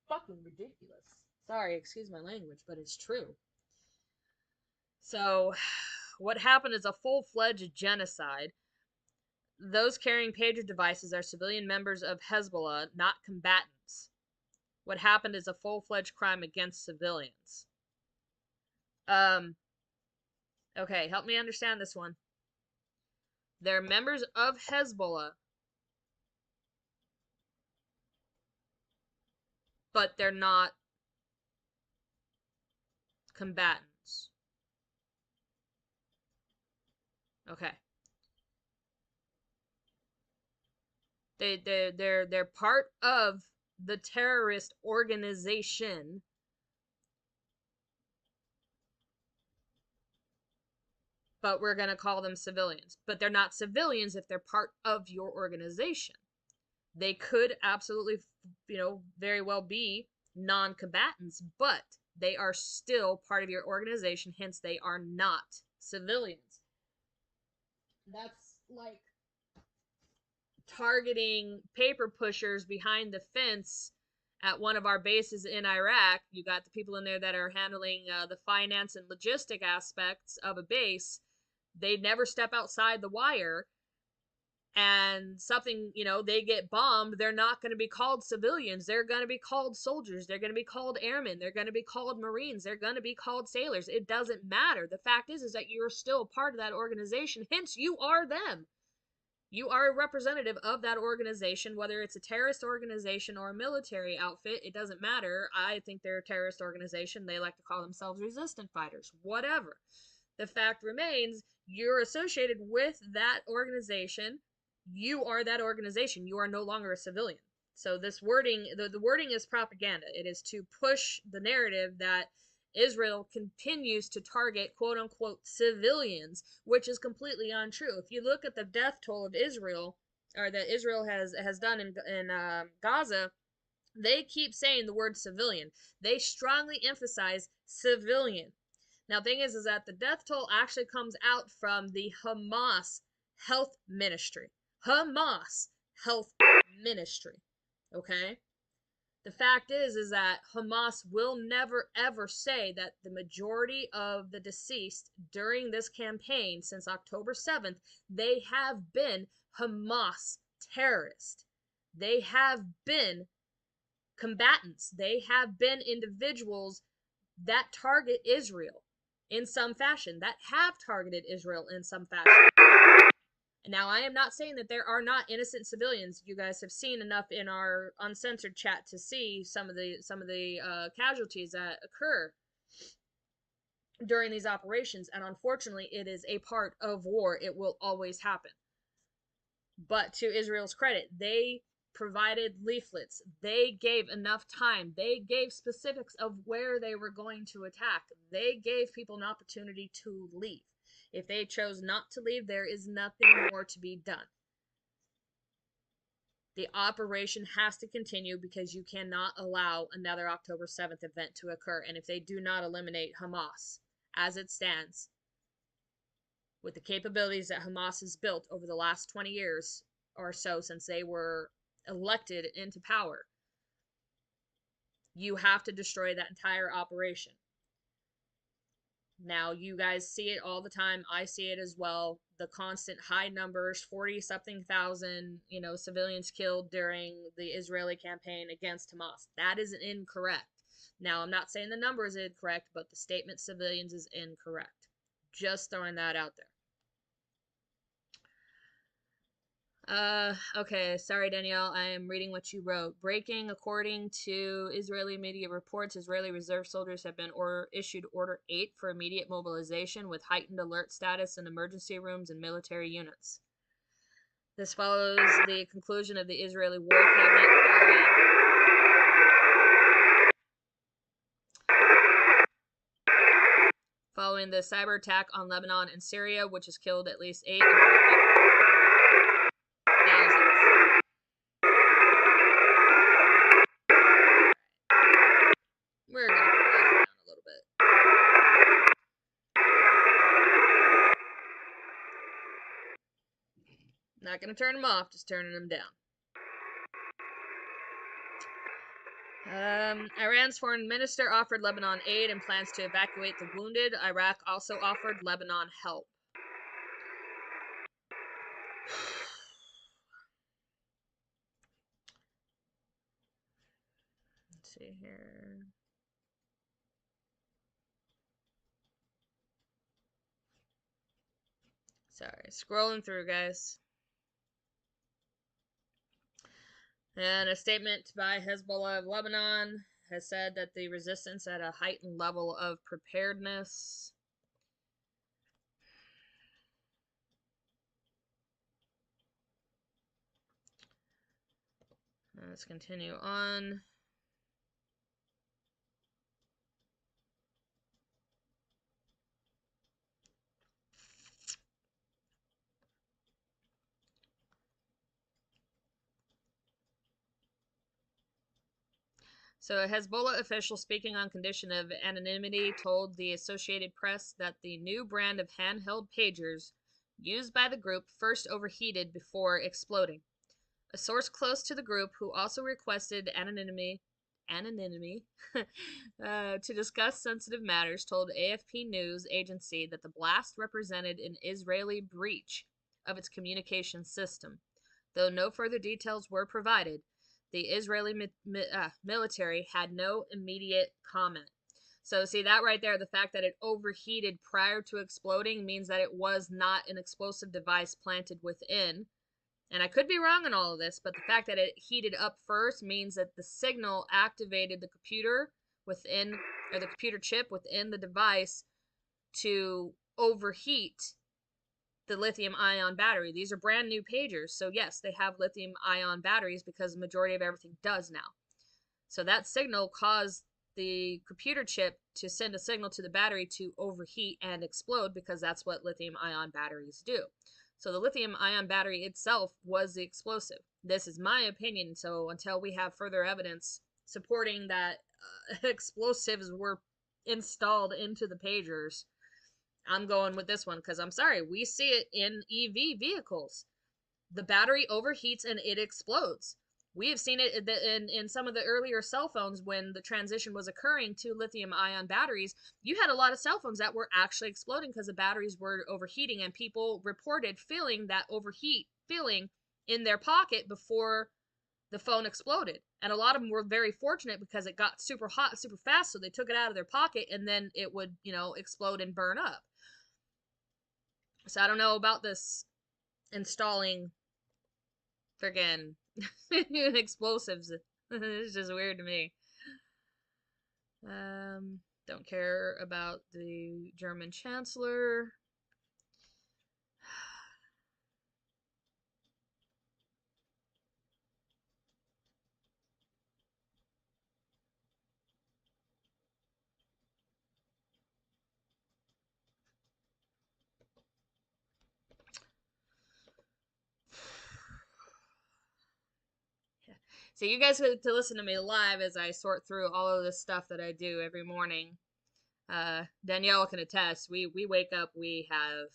fucking ridiculous. Sorry, excuse my language, but it's true. So, what happened is a full-fledged genocide. Those carrying pager devices are civilian members of Hezbollah, not combatants. What happened is a full-fledged crime against civilians. Okay, help me understand this one. They're members of Hezbollah, but they're not combatants. Okay. They're part of the terrorist organization, but we're going to call them civilians. But they're not civilians if they're part of your organization. They could absolutely, very well be non-combatants, but they are still part of your organization, hence they are not civilians. That's like targeting paper pushers behind the fence at one of our bases in Iraq. You got the people in there that are handling the finance and logistic aspects of a base. They never step outside the wire, and something, they get bombed. They're not going to be called civilians. They're going to be called soldiers. They're going to be called airmen. They're going to be called Marines. They're going to be called sailors. It doesn't matter. The fact is that you're still part of that organization. Hence, you are them. You are a representative of that organization, whether it's a terrorist organization or a military outfit. It doesn't matter. I think they're a terrorist organization. They like to call themselves resistant fighters. Whatever. The fact remains, you're associated with that organization. You are that organization. You are no longer a civilian. So this wording, the wording is propaganda. It is to push the narrative that Israel continues to target quote-unquote civilians, which is completely untrue. If you look at the death toll of Israel, or that Israel has done in Gaza, they keep saying the word civilian. They strongly emphasize civilian. Now, the thing is that the death toll actually comes out from the Hamas health ministry. Hamas health ministry. Okay? The fact is that Hamas will never ever say that the majority of the deceased during this campaign since October 7th, they have been Hamas terrorists. They have been combatants. They have been individuals that target Israel in some fashion, that have targeted Israel in some fashion. Now, I am not saying that there are not innocent civilians. You guys have seen enough in our uncensored chat to see some of the casualties that occur during these operations, and unfortunately, it is a part of war. It will always happen. But to Israel's credit, they provided leaflets. They gave enough time. They gave specifics of where they were going to attack. They gave people an opportunity to leave. If they chose not to leave, there is nothing more to be done. The operation has to continue because you cannot allow another October 7th event to occur. And if they do not eliminate Hamas as it stands, with the capabilities that Hamas has built over the last 20 years or so since they were elected into power, you have to destroy that entire operation. Now, you guys see it all the time. I see it as well. The constant high numbers, 40-something thousand, civilians killed during the Israeli campaign against Hamas. That is incorrect. Now, I'm not saying the number is incorrect, but the statement civilians is incorrect. Just throwing that out there. Okay, sorry, Danielle, I am reading what you wrote. Breaking, according to Israeli media reports, Israeli reserve soldiers have been issued Order 8 for immediate mobilization with heightened alert status in emergency rooms and military units. This follows the conclusion of the Israeli War Cabinet following the cyber attack on Lebanon and Syria, which has killed at least 8 thousands. We're going to cool those down a little bit. Not going to turn them off, just turning them down. Iran's foreign minister offered Lebanon aid and plans to evacuate the wounded. Iraq also offered Lebanon help. Let's see here. Sorry, scrolling through, guys. And a statement by Hezbollah of Lebanon has said that the resistance at a heightened level of preparedness. Let's continue on. So a Hezbollah official speaking on condition of anonymity told the Associated Press that the new brand of handheld pagers used by the group first overheated before exploding. A source close to the group, who also requested anonymity to discuss sensitive matters, told AFP news agency that the blast represented an Israeli breach of its communication system. Though no further details were provided, the Israeli military had no immediate comment. So see that right there, the fact that it overheated prior to exploding means that it was not an explosive device planted within. And I could be wrong on all of this, but the fact that it heated up first means that the signal activated the computer within, or the computer chip within the device to overheat the lithium-ion battery. These are brand new pagers, so yes, they have lithium-ion batteries because the majority of everything does now. So that signal caused the computer chip to send a signal to the battery to overheat and explode, because that's what lithium-ion batteries do. So the lithium-ion battery itself was the explosive. This is my opinion, so until we have further evidence supporting that explosives were installed into the pagers, I'm going with this one, because I'm sorry, we see it in EV vehicles. The battery overheats and it explodes. We have seen it in some of the earlier cell phones when the transition was occurring to lithium-ion batteries. You had a lot of cell phones that were actually exploding because the batteries were overheating, and people reported feeling that overheat feeling in their pocket before the phone exploded. And a lot of them were very fortunate because it got super hot super fast, so they took it out of their pocket and then it would, explode and burn up. So I don't know about this installing friggin' explosives. It's just weird to me. Don't care about the German Chancellor. So you guys get to listen to me live as I sort through all of this stuff that I do every morning. Danielle can attest. We wake up, we have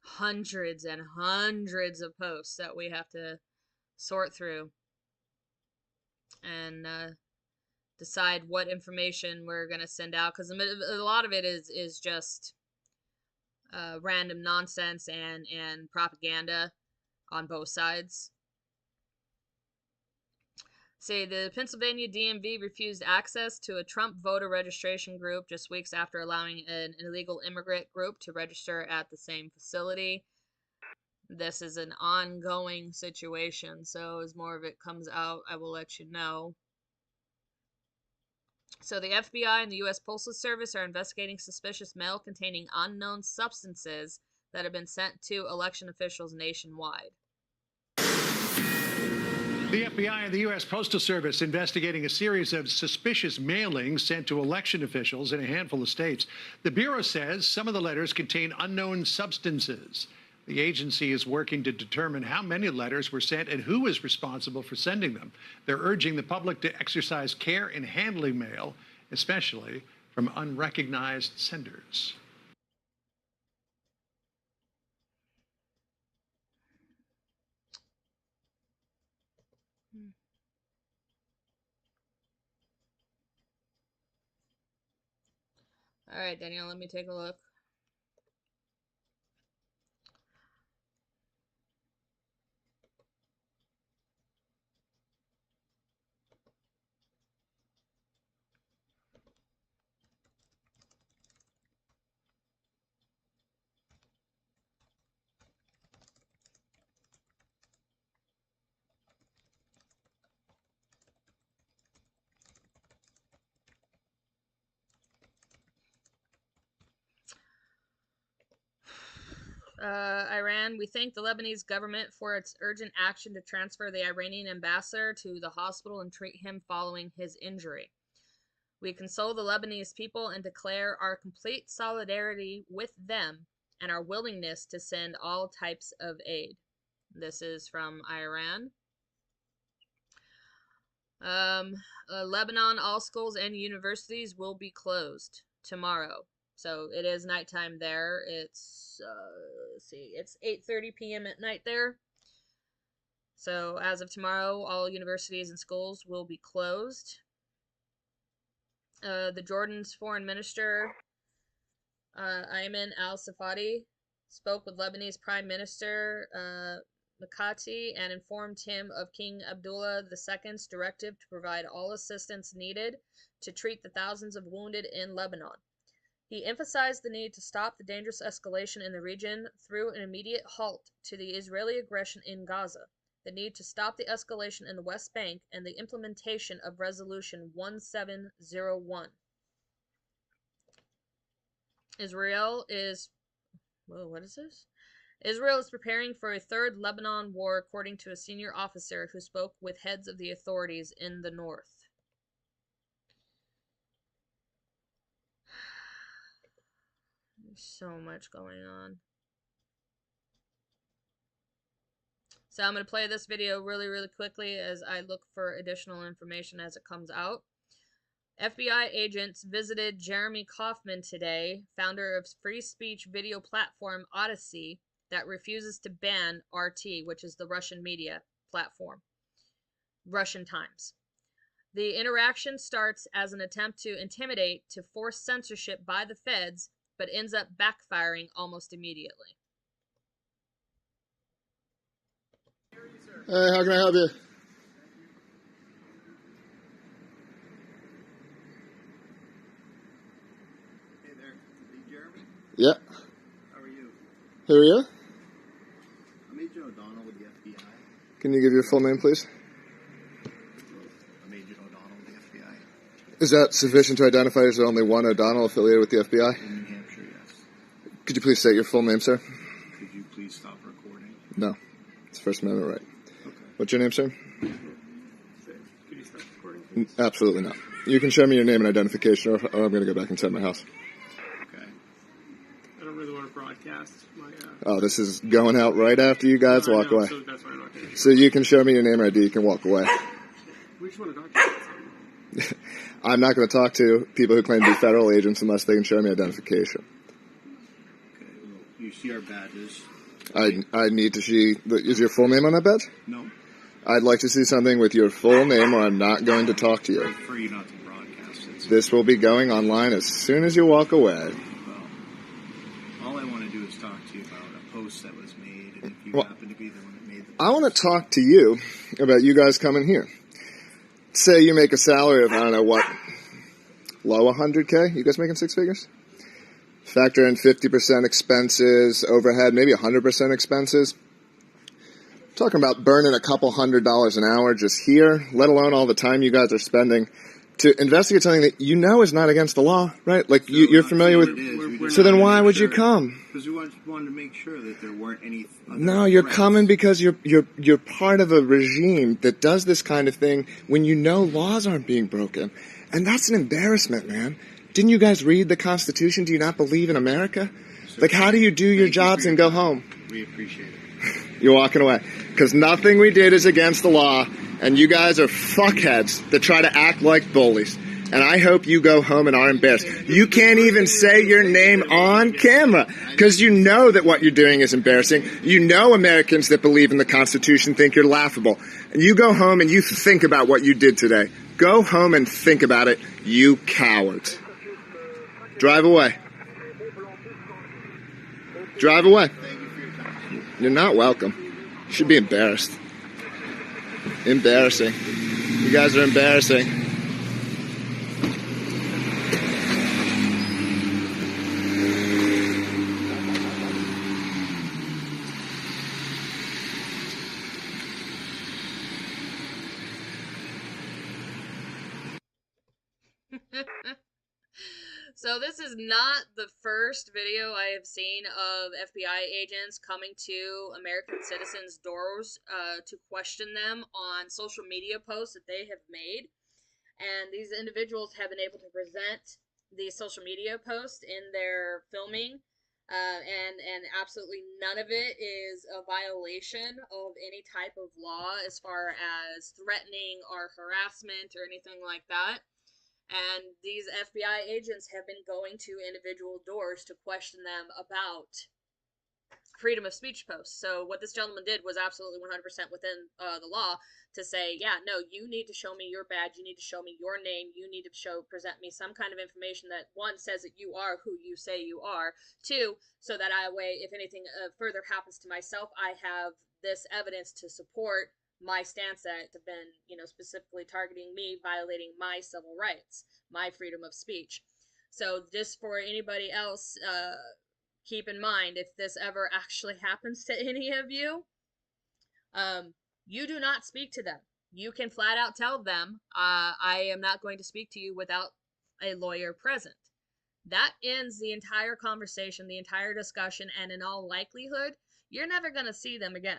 hundreds and hundreds of posts that we have to sort through and decide what information we're going to send out, because a lot of it is just random nonsense and propaganda on both sides. Say the Pennsylvania DMV refused access to a Trump voter registration group just weeks after allowing an illegal immigrant group to register at the same facility. This is an ongoing situation, so as more of it comes out, I will let you know. So the FBI and the U.S. Postal Service are investigating suspicious mail containing unknown substances that have been sent to election officials nationwide. The FBI and the U.S. Postal Service investigating a series of suspicious mailings sent to election officials in a handful of states. The Bureau says some of the letters contain unknown substances. The agency is working to determine how many letters were sent and who is responsible for sending them. They're urging the public to exercise care in handling mail, especially from unrecognized senders. All right, Danielle, let me take a look. Iran, we thank the Lebanese government for its urgent action to transfer the Iranian ambassador to the hospital and treat him following his injury. We console the Lebanese people and declare our complete solidarity with them and our willingness to send all types of aid. This is from Iran. Lebanon, all schools and universities will be closed tomorrow. So it is nighttime there. It's let's see, it's 8:30 p.m. at night there. So as of tomorrow, all universities and schools will be closed. The Jordan's foreign minister, Ayman al-Safadi, spoke with Lebanese Prime Minister Mikati and informed him of King Abdullah II's directive to provide all assistance needed to treat the thousands of wounded in Lebanon. He emphasized the need to stop the dangerous escalation in the region through an immediate halt to the Israeli aggression in Gaza, the need to stop the escalation in the West Bank, and the implementation of Resolution 1701. Israel is preparing for a third Lebanon war, according to a senior officer who spoke with heads of the authorities in the north. There's so much going on. So I'm going to play this video really, really quickly as I look for additional information as it comes out. FBI agents visited Jeremy Kauffman today, founder of free speech video platform Odyssey, that refuses to ban RT, which is the Russian media platform, Russian Times. The interaction starts as an attempt to intimidate, to force censorship by the feds, but ends up backfiring almost immediately. Hey, how can I help you? Hey there, hey Jeremy. Yeah. How are you? Who are you? I'm Agent O'Donnell with the FBI. Can you give your full name, please? I'm Agent O'Donnell with the FBI. Is that sufficient to identify as only one O'Donnell affiliated with the FBI? In New Hampshire, yes. Could you please state your full name, sir? Could you please stop recording? No. It's First Amendment right. Okay. What's your name, sir? Could you stop recording, please? Absolutely not. You can show me your name and identification, or I'm going to go back inside my house. Okay. I don't really want to broadcast my... Oh, this is going out right after you guys walk away. So that's why I'm not going to... So you can show me your name and ID, you can walk away. We just want to talk about something. I'm not going to talk to people who claim to be federal agents unless they can show me identification. Okay, well, you see our badges. I need to see... Is your full name on that badge? No. I'd like to see something with your full name, or I'm not going to talk to I you. prefer you not to broadcast it. This will be going online as soon as you walk away. Well, all I want to do is talk to you about a post that was made, and if you Well, happen to be the one that made the post. I want to talk to you about you guys coming here. Say you make a salary of, I don't know what, low 100K? You guys making six figures? Factor in 50% expenses, overhead, maybe 100% expenses. Talking about burning a couple $100s an hour just here, let alone all the time you guys are spending to investigate something that you know is not against the law, right? Like you're familiar with. So then why would you come? Because we wanted to make sure that there weren't any. No, you're coming because you're part of a regime that does this kind of thing when you know laws aren't being broken, and that's an embarrassment, man. Didn't you guys read the Constitution? Do you not believe in America? Like, how do you do your jobs and go home? We appreciate it. You're walking away because nothing we did is against the law. And you guys are fuckheads that try to act like bullies. And I hope you go home and are embarrassed. You can't even say your name on camera because you know that what you're doing is embarrassing. You know Americans that believe in the Constitution think you're laughable. And you go home and you think about what you did today. Go home and think about it, you cowards. Drive away. Drive away. You're not welcome. You should be embarrassed. Embarrassing. You guys are embarrassing. So this is not the first video I have seen of FBI agents coming to American citizens' doors to question them on social media posts that they have made. And these individuals have been able to present the social media posts in their filming, and absolutely none of it is a violation of any type of law as far as threatening or harassment or anything like that. And these FBI agents have been going to individual doors to question them about freedom of speech posts. So what this gentleman did was absolutely 100% within the law to say, yeah, no, you need to show me your badge, you need to show me your name, you need to present me some kind of information that, one, says that you are who you say you are, two, so that if anything further happens to myself, I have this evidence to support my stance that have been, specifically targeting me, violating my civil rights, my freedom of speech. So just for anybody else, keep in mind, if this ever actually happens to any of you, you do not speak to them. You can flat out tell them, I am not going to speak to you without a lawyer present. That ends the entire conversation, the entire discussion, and in all likelihood, you're never going to see them again.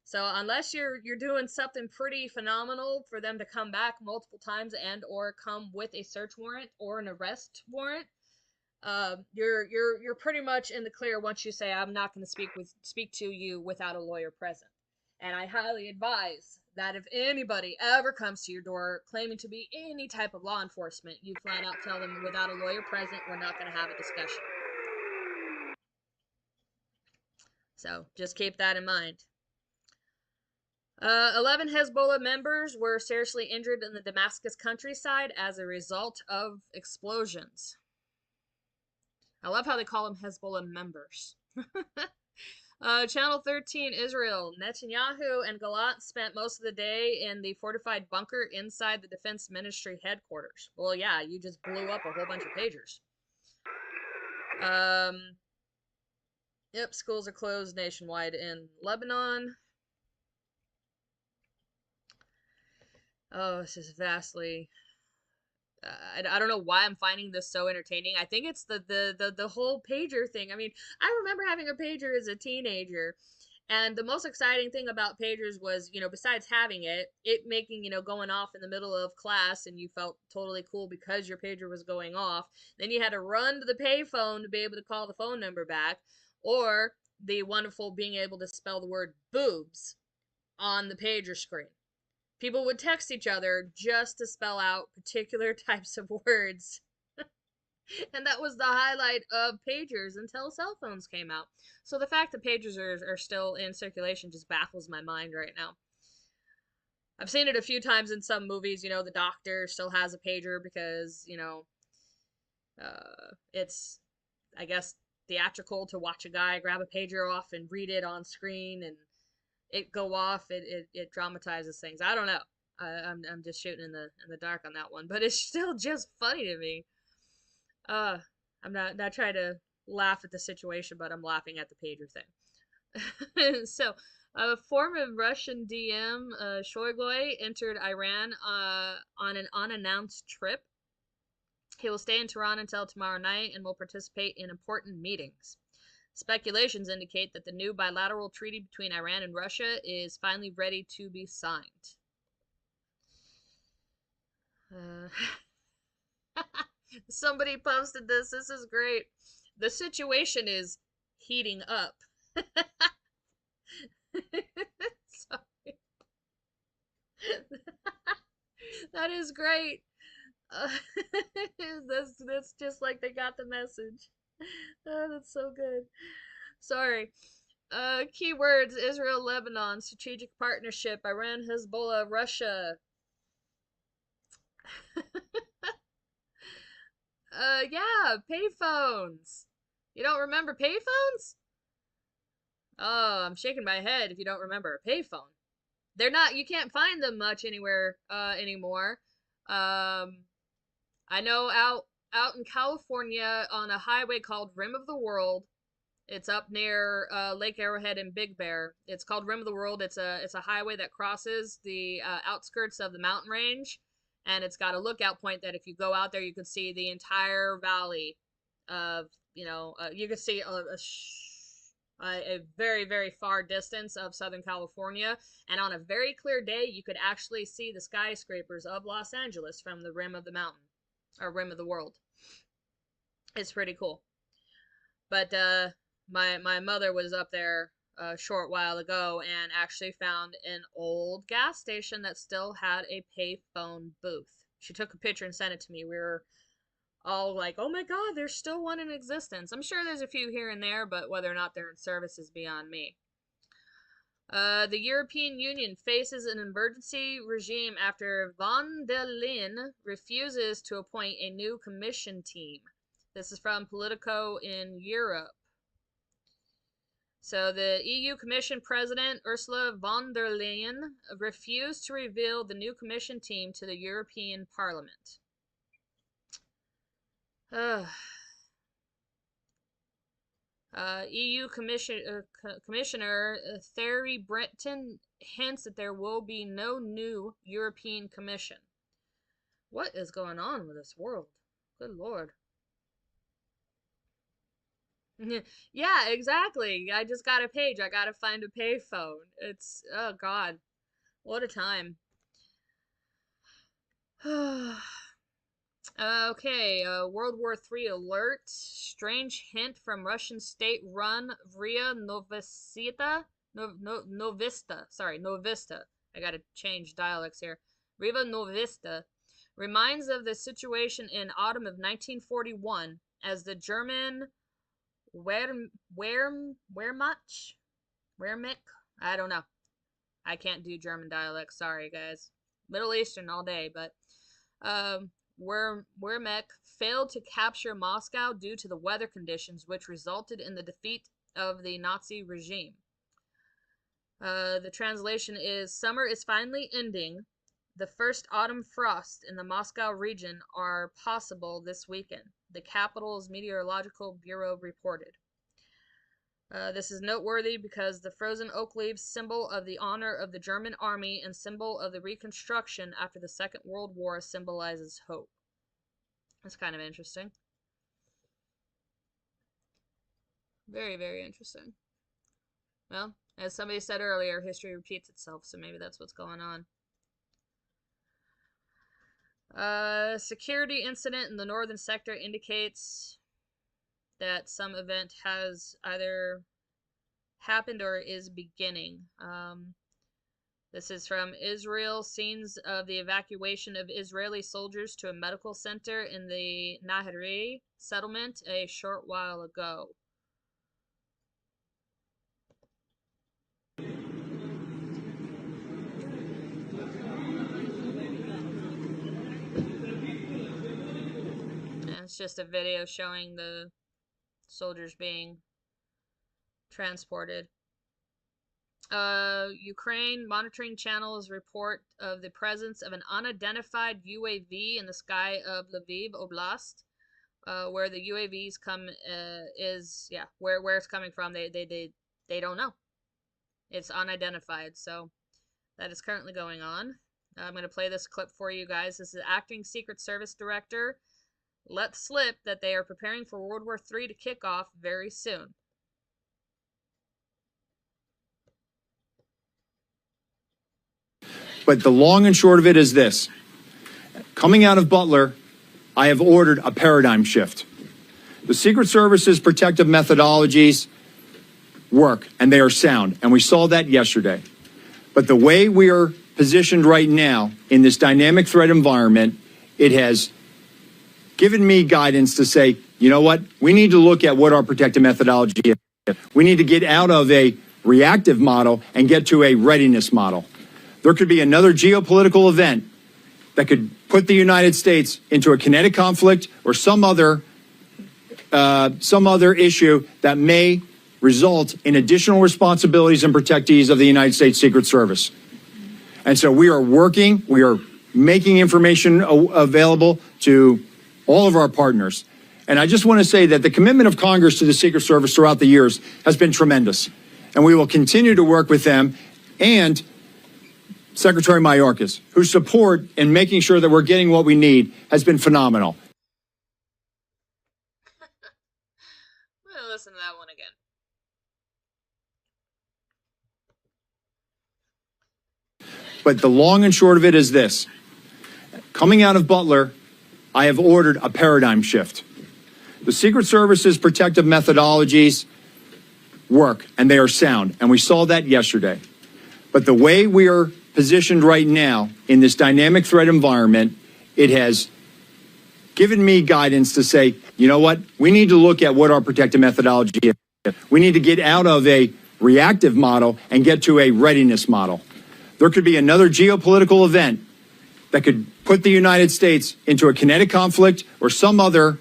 So unless you're doing something pretty phenomenal for them to come back multiple times and or come with a search warrant or an arrest warrant, you're pretty much in the clear once you say, I'm not going to speak to you without a lawyer present. And I highly advise that if anybody ever comes to your door claiming to be any type of law enforcement, you flat out tell them, without a lawyer present, we're not going to have a discussion. So just keep that in mind. 11 Hezbollah members were seriously injured in the Damascus countryside as a result of explosions. I love how they call them Hezbollah members. Channel 13, Israel. Netanyahu and Gallant spent most of the day in the fortified bunker inside the Defense Ministry headquarters. Well, yeah, you just blew up a whole bunch of pagers. Yep, schools are closed nationwide in Lebanon. Oh, this is vastly... I don't know why I'm finding this so entertaining. I think it's the whole pager thing. I mean, I remember having a pager as a teenager, and the most exciting thing about pagers was, besides having it making, going off in the middle of class, and you felt totally cool because your pager was going off. Then you had to run to the payphone to be able to call the phone number back, or the wonderful being able to spell the word boobs on the pager screen. People would text each other just to spell out particular types of words. And that was the highlight of pagers until cell phones came out. So the fact that pagers are still in circulation just baffles my mind right now. I've seen it a few times in some movies. The doctor still has a pager because, it's, I guess, theatrical to watch a guy grab a pager off and read it on screen and it go off. It dramatizes things. I don't know. I'm just shooting in the dark on that one, but it's still just funny to me. I'm not trying to laugh at the situation, but I'm laughing at the pager thing. So A former Russian DM, Shoigu, entered Iran on an unannounced trip. He will stay in Tehran until tomorrow night and will participate in important meetings. Speculations indicate that the new bilateral treaty between Iran and Russia is finally ready to be signed. Somebody posted this. This is great. The situation is heating up. Sorry. That is great. Uh, that's just like they got the message. Oh, that's so good. Sorry. Keywords: Israel, Lebanon, strategic partnership, Iran, Hezbollah, Russia. Yeah, payphones. You don't remember payphones? Oh, I'm shaking my head if you don't remember a payphone. They're not, you can't find them much anywhere anymore. I know out in California on a highway called Rim of the World. It's up near Lake Arrowhead and Big Bear. It's called Rim of the World. It's a highway that crosses the outskirts of the mountain range, and it's got a lookout point that if you go out there, you can see the entire valley of, you can see a very, very far distance of Southern California. And on a very clear day, you could actually see the skyscrapers of Los Angeles from the rim of the mountain, or rim of the world. It's pretty cool. But my mother was up there a short while ago and actually found an old gas station that still had a payphone booth. She took a picture and sent it to me. We were all like, oh my god, there's still one in existence. I'm sure there's a few here and there, but whether or not they're in service is beyond me. The European Union faces an emergency regime after von der Leyen refuses to appoint a new commission team. This is from Politico in Europe. So the EU Commission President Ursula von der Leyen refused to reveal the new commission team to the European Parliament. EU Commissioner Thierry Breton hints that there will be no new European Commission. What is going on with this world? Good Lord. Yeah, exactly. I just got a page. I gotta find a payphone. It's, oh God. What a time. Okay, World War III alert. Strange hint from Russian state-run Vria Novista. Novista. Sorry, Novista. I gotta change dialects here. Riva Novista reminds of the situation in autumn of 1941 as the German Wehrmacht? I don't know. I can't do German dialects. Sorry, guys. Middle Eastern all day, but Wehrmacht failed to capture Moscow due to the weather conditions, which resulted in the defeat of the Nazi regime. The translation is: summer is finally ending. The first autumn frosts in the Moscow region are possible this weekend, the capital's meteorological bureau reported. This is noteworthy because the frozen oak leaves, symbol of the honor of the German army and symbol of the reconstruction after the Second World War, symbolizes hope. That's kind of interesting. Very, very interesting. Well, as somebody said earlier, history repeats itself, so maybe that's what's going on. Security incident in the northern sector indicates that some event has either happened or is beginning. This is from Israel. Scenes of the evacuation of Israeli soldiers to a medical center in the Nahari settlement a short while ago. And it's just a video showing the soldiers being transported. Ukraine monitoring channels report of the presence of an unidentified UAV in the sky of Lviv Oblast. Where the UAVs come where it's coming from, they don't know. It's unidentified, so that is currently going on. I'm going to play this clip for you guys. This is acting Secret Service director let slip that they are preparing for World War III to kick off very soon. But the long and short of it is this. Coming out of Butler, I have ordered a paradigm shift. The Secret Service's protective methodologies work, and they are sound, and we saw that yesterday. But the way we are positioned right now in this dynamic threat environment, it has given me guidance to say, you know what, we need to look at what our protective methodology is. We need to get out of a reactive model and get to a readiness model. There could be another geopolitical event that could put the United States into a kinetic conflict or some other issue that may result in additional responsibilities and protectees of the United States Secret Service. And so we are working, we are making information available to all of our partners. And I just want to say that the commitment of Congress to the Secret Service throughout the years has been tremendous. And we will continue to work with them and Secretary Mayorkas, whose support in making sure that we're getting what we need has been phenomenal. Well, listen to that one again. But the long and short of it is this. Coming out of Butler, I have ordered a paradigm shift. The Secret Service's protective methodologies work, and they are sound, and we saw that yesterday. But the way we are positioned right now in this dynamic threat environment, it has given me guidance to say, you know what, we need to look at what our protective methodology is. We need to get out of a reactive model and get to a readiness model. There could be another geopolitical event that could put the United States into a kinetic conflict or some other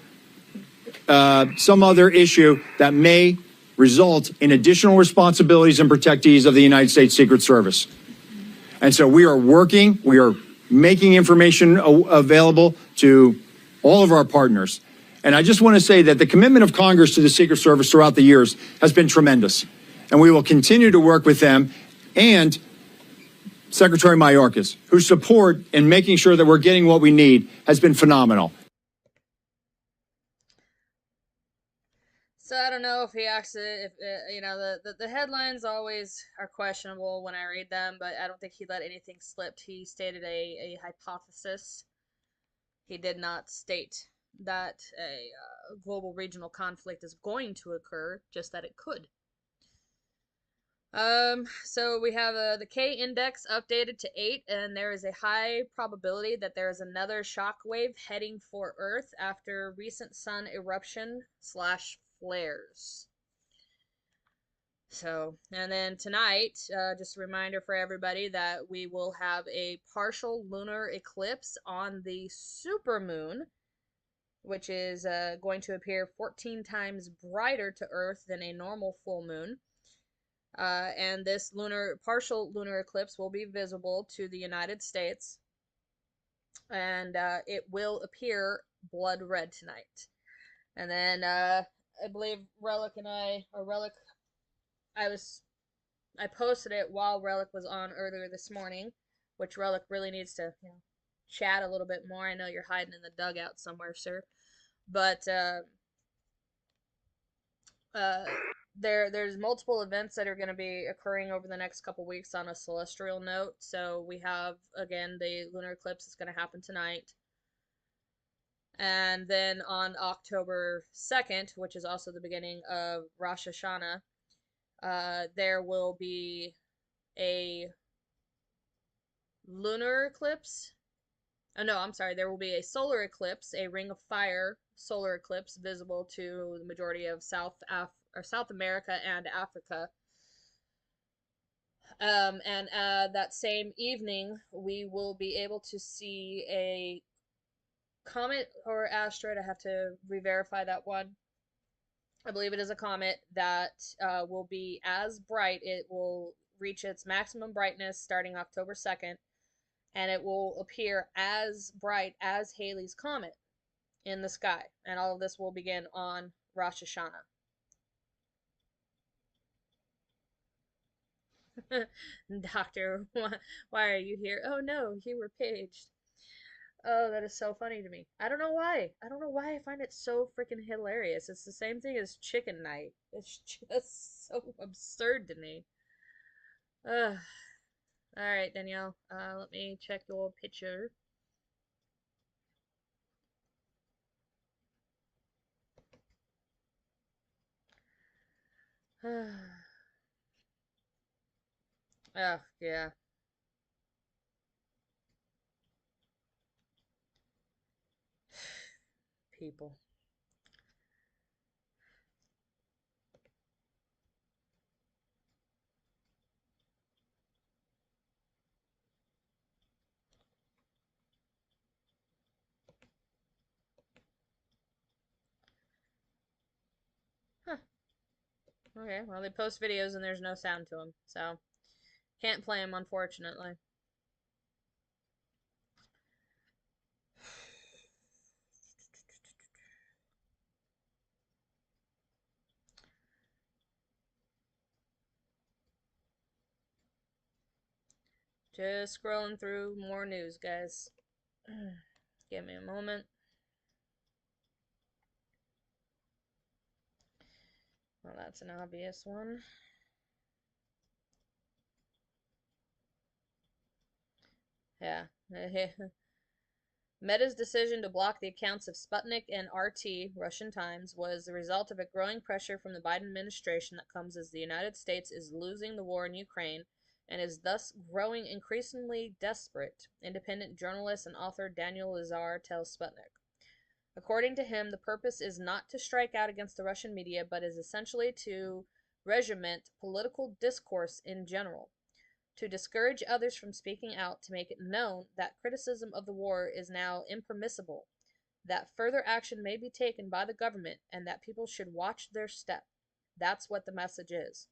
issue that may result in additional responsibilities and protectees of the United States Secret Service. And so we are working, we are making information available to all of our partners. And I just want to say that the commitment of Congress to the Secret Service throughout the years has been tremendous. And we will continue to work with them and Secretary Mayorkas, whose support in making sure that we're getting what we need has been phenomenal. So I don't know if he actually, you know, the headlines always are questionable when I read them, but I don't think he let anything slip. He stated a hypothesis. He did not state that a global regional conflict is going to occur, just that it could. So we have the K index updated to 8, and there is a high probability that there is another shock wave heading for Earth after recent sun eruption / flares. So, and then tonight, just a reminder for everybody that we will have a partial lunar eclipse on the supermoon, which is going to appear 14 times brighter to Earth than a normal full moon. And this partial lunar eclipse will be visible to the United States, and it will appear blood red tonight. And then I believe Relic, I posted it while Relic was on earlier this morning, which Relic really needs to, you know, chat a little bit more. I know you're hiding in the dugout somewhere, sir, but there's multiple events that are going to be occurring over the next couple weeks on a celestial note. So we have, again, the lunar eclipse is going to happen tonight. And then on October 2nd, which is also the beginning of Rosh Hashanah, there will be a lunar eclipse. Oh, no, I'm sorry. There will be a solar eclipse, a ring of fire solar eclipse visible to the majority of South America and Africa. And that same evening, we will be able to see a comet or asteroid. I have to re-verify that one. I believe it is a comet that will be as bright. It will reach its maximum brightness starting October 2nd, and it will appear as bright as Halley's Comet in the sky. And all of this will begin on Rosh Hashanah. Doctor, why are you here? Oh no, you were paged. Oh, that is so funny to me. I don't know why. I don't know why I find it so freaking hilarious. It's the same thing as chicken night. It's just so absurd to me. Ugh. All right, Danielle. Let me check your picture. Oh, yeah. People. Huh. Okay, well, they post videos and there's no sound to them, so can't play them, unfortunately. Just scrolling through more news, guys. Give me a moment. Well, that's an obvious one. Yeah. Meta's decision to block the accounts of Sputnik and RT, Russian Times, was the result of a growing pressure from the Biden administration that comes as the United States is losing the war in Ukraine and is thus growing increasingly desperate, independent journalist and author Daniel Lazar tells Sputnik. According to him, the purpose is not to strike out against the Russian media, but is essentially to regiment political discourse in general, to discourage others from speaking out, to make it known that criticism of the war is now impermissible, that further action may be taken by the government, and that people should watch their step. That's what the message is.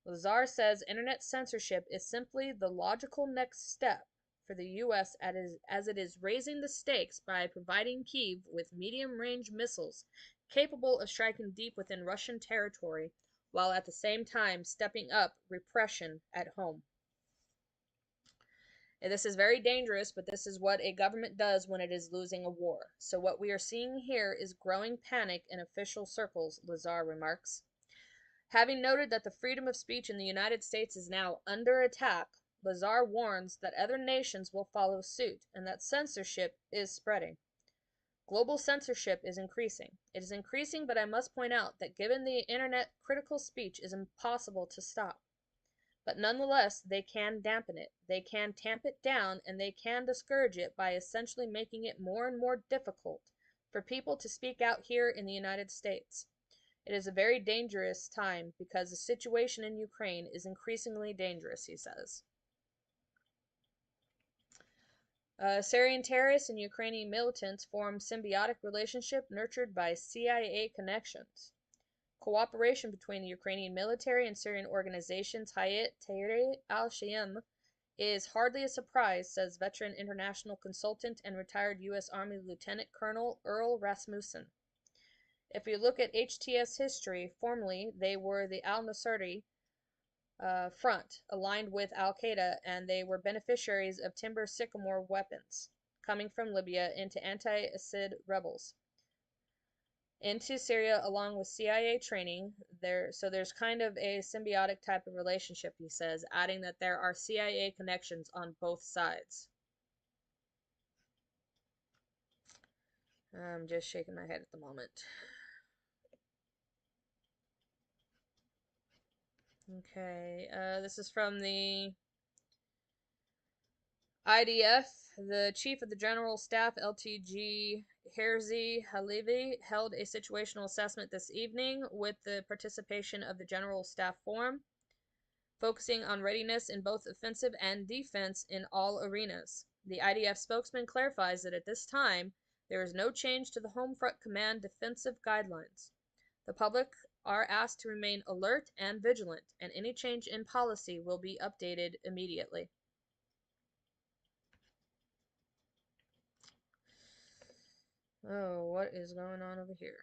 Lazar says internet censorship is simply the logical next step for the U.S. as it is raising the stakes by providing Kyiv with medium-range missiles capable of striking deep within Russian territory, while at the same time stepping up repression at home. And this is very dangerous, but this is what a government does when it is losing a war. So what we are seeing here is growing panic in official circles, Lazar remarks. Having noted that the freedom of speech in the United States is now under attack, Lazar warns that other nations will follow suit and that censorship is spreading. Global censorship is increasing. It is increasing, but I must point out that given the internet, critical speech is impossible to stop. But nonetheless, they can dampen it, they can tamp it down, and they can discourage it by essentially making it more and more difficult for people to speak out here in the United States. It is a very dangerous time because the situation in Ukraine is increasingly dangerous, he says. Syrian terrorists and Ukrainian militants form symbiotic relationship nurtured by CIA connections. Cooperation between the Ukrainian military and Syrian organizations Hayat Tahrir al-Sham is hardly a surprise, says veteran international consultant and retired U.S. Army Lieutenant Colonel Earl Rasmussen. If you look at HTS history, formerly they were the al-Nusra front, aligned with al-Qaeda, and they were beneficiaries of timber sycamore weapons coming from Libya into anti-Assad rebels into Syria along with CIA training. So there's kind of a symbiotic type of relationship, he says, adding that there are CIA connections on both sides. I'm just shaking my head at the moment. Okay, this is from the IDF. The Chief of the General Staff, LTG Herzi Halevi, held a situational assessment this evening with the participation of the General Staff Forum, focusing on readiness in both offensive and defense in all arenas. The IDF spokesman clarifies that at this time, there is no change to the Home Front Command defensive guidelines. The public are asked to remain alert and vigilant, and any change in policy will be updated immediately. Oh, what is going on over here?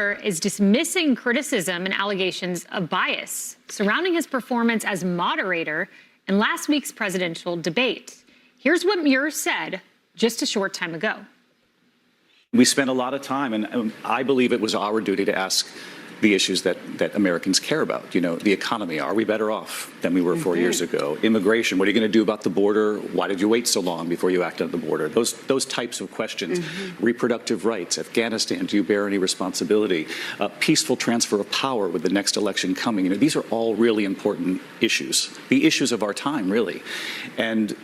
is dismissing criticism and allegations of bias surrounding his performance as moderator in last week's presidential debate. Here's what Muir said just a short time ago. We spent a lot of time, and I believe it was our duty to ask the issues that Americans care about. You know, the economy. Are we better off than we were 4 years ago? Immigration. What are you going to do about the border? Why did you wait so long before you acted on the border? Those types of questions. Reproductive rights. Afghanistan. Do you bear any responsibility? Peaceful transfer of power with the next election coming. You know, these are all really important issues. The issues of our time, really. And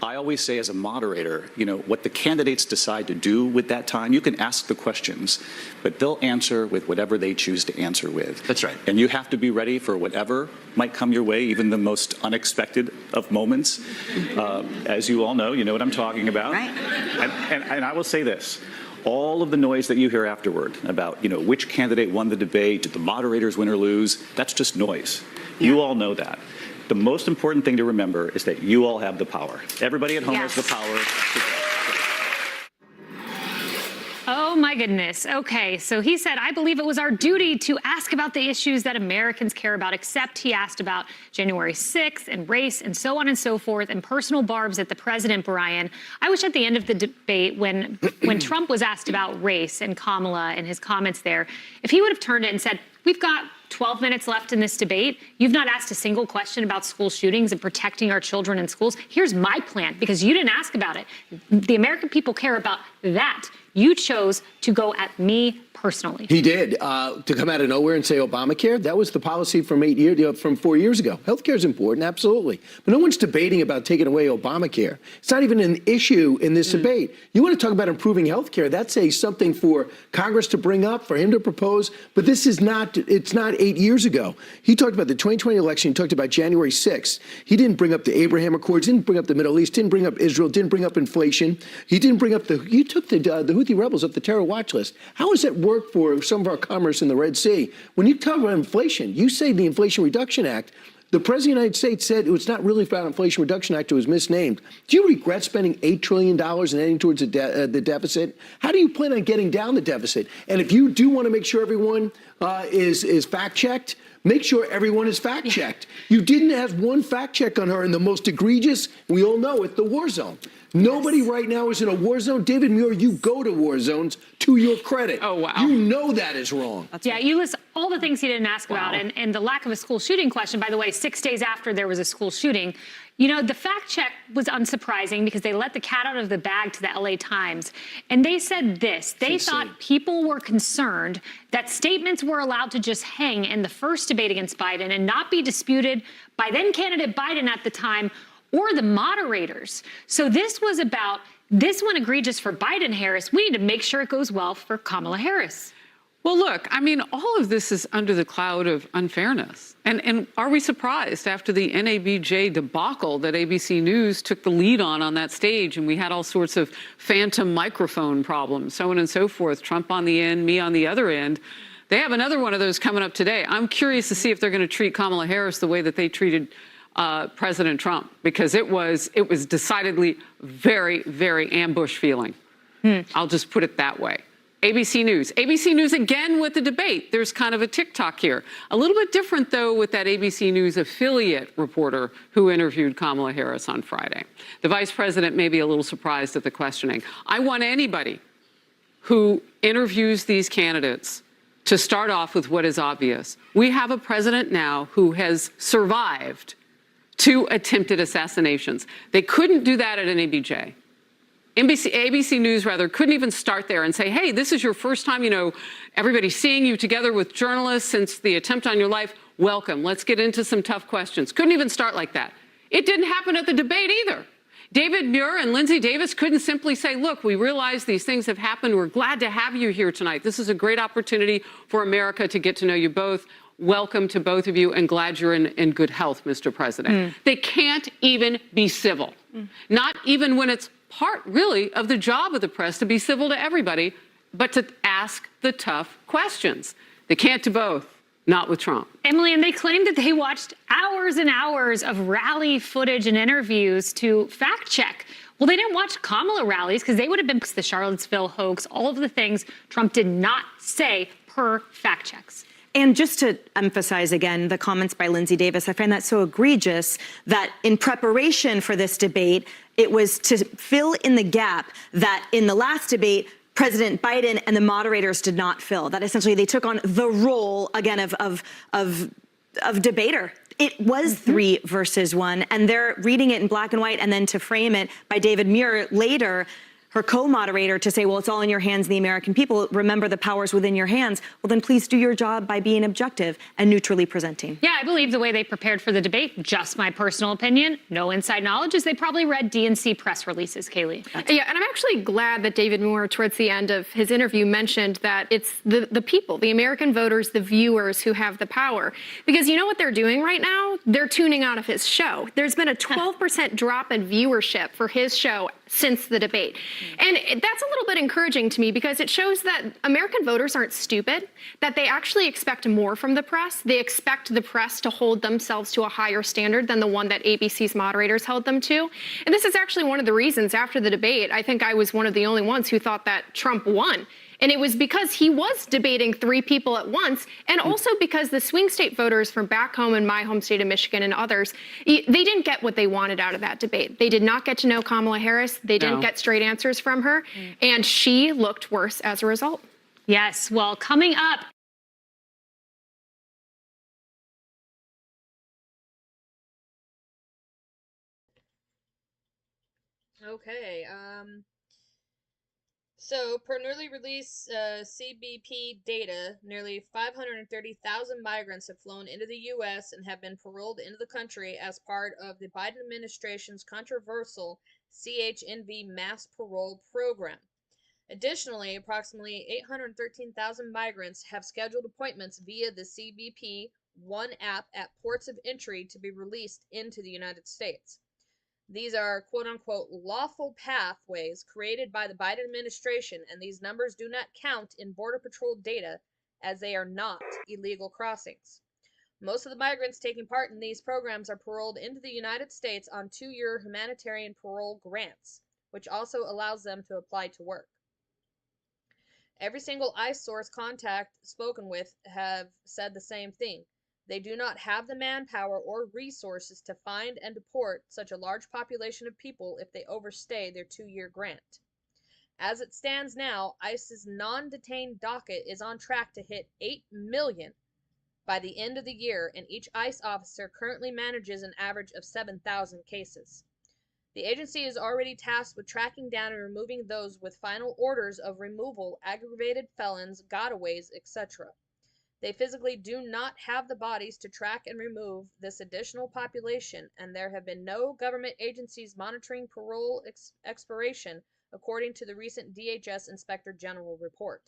I always say as a moderator, you know, what the candidates decide to do with that time, you can ask the questions, but they'll answer with whatever they choose to answer with. That's right. And you have to be ready for whatever might come your way, even the most unexpected of moments. As you all know, you know what I'm talking about. Right. And I will say this. All of the noise that you hear afterward about, you know, which candidate won the debate, did the moderators win or lose, that's just noise. Yeah. You all know that. The most important thing to remember is that you all have the power. Everybody at home has the power. Oh, my goodness. Okay, so he said, I believe it was our duty to ask about the issues that Americans care about, except he asked about January 6th and race and so on and so forth and personal barbs at the president, Brian. I wish at the end of the debate when Trump was asked about race and Kamala and his comments there, if he would have turned it and said, we've got 12 minutes left in this debate. You've not asked a single question about school shootings and protecting our children in schools. Here's my plan, because you didn't ask about it. The American people care about that. You chose to go at me personally. He did. To come out of nowhere and say Obamacare, that was the policy from 4 years ago. Healthcare is important, absolutely. But no one's debating about taking away Obamacare. It's not even an issue in this debate. You want to talk about improving healthcare, that's something for Congress to bring up, for him to propose. But this is not, it's not 8 years ago. He talked about the 2020 election. He talked about January 6th. He didn't bring up the Abraham Accords, didn't bring up the Middle East, didn't bring up Israel, didn't bring up inflation. He didn't bring up you took the Houthi rebels off the terror watch list. How does that work for some of our commerce in the Red Sea? When you talk about inflation, you say the Inflation Reduction Act. The President of the United States said it's not really about Inflation Reduction Act. It was misnamed. Do you regret spending $8 trillion and heading towards the deficit? How do you plan on getting down the deficit? And if you do want to make sure everyone is fact-checked, make sure everyone is fact-checked. You didn't have one fact-check on her in the most egregious, we all know it, the war zone. Nobody right now is in a war zone. David Muir, you go to war zones, to your credit. Oh, wow. You know that is wrong. Yeah, you list all the things he didn't ask about, and the lack of a school shooting question, by the way, 6 days after there was a school shooting. You know, the fact check was unsurprising because they let the cat out of the bag to the LA Times. And they said this. They thought people were concerned that statements were allowed to just hang in the first debate against Biden and not be disputed by then candidate Biden at the time or the moderators. So this was about, this one egregious for Biden-Harris. We need to make sure it goes well for Kamala Harris. Well, look, I mean, all of this is under the cloud of unfairness. And are we surprised after the NABJ debacle that ABC News took the lead on that stage, and we had all sorts of phantom microphone problems, so on and so forth, Trump on the end, me on the other end. They have another one of those coming up today. I'm curious to see if they're going to treat Kamala Harris the way that they treated President Trump, because it was decidedly very, very ambush feeling. I'll just put it that way. ABC News. ABC News again with the debate. There's kind of a TikTok here. A little bit different, though, with that ABC News affiliate reporter who interviewed Kamala Harris on Friday. The vice president may be a little surprised at the questioning. I want anybody who interviews these candidates to start off with what is obvious. We have a president now who has survived 2 attempted assassinations. They couldn't do that at an ABJ. ABC News, rather, couldn't even start there and say, hey, this is your first time, you know, everybody's seeing you together with journalists since the attempt on your life. Welcome. Let's get into some tough questions. Couldn't even start like that. It didn't happen at the debate either. David Muir and Lindsey Davis couldn't simply say, look, we realize these things have happened. We're glad to have you here tonight. This is a great opportunity for America to get to know you both. Welcome to both of you, and glad you're in good health, Mr. President. They can't even be civil, not even when it's part, really, of the job of the press to be civil to everybody, but to ask the tough questions. They can't do both, not with Trump. Emily, and they claimed that they watched hours and hours of rally footage and interviews to fact check. Well, they didn't watch Kamala rallies because they would have been the Charlottesville hoax, all of the things Trump did not say per fact checks. And just to emphasize again the comments by Lindsay Davis, I find that so egregious that in preparation for this debate, it was to fill in the gap that in the last debate, President Biden and the moderators did not fill. That essentially they took on the role again of debater. It was 3 versus 1, and they're reading it in black and white, and then to frame it by David Muir later, her co-moderator, to say, well, it's all in your hands, the American people. Remember, the power's within your hands. Well, then please do your job by being objective and neutrally presenting. Yeah, I believe the way they prepared for the debate, just my personal opinion, no inside knowledge, is they probably read DNC press releases, Kaylee. Yeah, and I'm actually glad that David Moore, towards the end of his interview, mentioned that it's the people, the American voters, the viewers who have the power. Because you know what they're doing right now? They're tuning out of his show. There's been a 12% drop in viewership for his show since the debate. And that's a little bit encouraging to me because it shows that American voters aren't stupid, that they actually expect more from the press. They expect the press to hold themselves to a higher standard than the one that ABC's moderators held them to. And this is actually one of the reasons after the debate, I think I was one of the only ones who thought that Trump won. And it was because he was debating 3 people at once, and also because the swing state voters from back home in my home state of Michigan and others, they didn't get what they wanted out of that debate. They did not get to know Kamala Harris. They didn't get straight answers from her, and she looked worse as a result. Yes, well, coming up. Okay, so, per newly released CBP data, nearly 530,000 migrants have flown into the U.S. and have been paroled into the country as part of the Biden administration's controversial CHNV mass parole program. Additionally, approximately 813,000 migrants have scheduled appointments via the CBP One app at ports of entry to be released into the United States. These are quote-unquote lawful pathways created by the Biden administration, and these numbers do not count in Border Patrol data as they are not illegal crossings. Most of the migrants taking part in these programs are paroled into the United States on 2-year humanitarian parole grants, which also allows them to apply to work. Every single ICE source contact spoken with have said the same thing. They do not have the manpower or resources to find and deport such a large population of people if they overstay their 2-year grant. As it stands now, ICE's non-detained docket is on track to hit 8 million by the end of the year, and each ICE officer currently manages an average of 7,000 cases. The agency is already tasked with tracking down and removing those with final orders of removal, aggravated felons, gotaways, etc. They physically do not have the bodies to track and remove this additional population, and there have been no government agencies monitoring parole expiration, according to the recent DHS Inspector General report.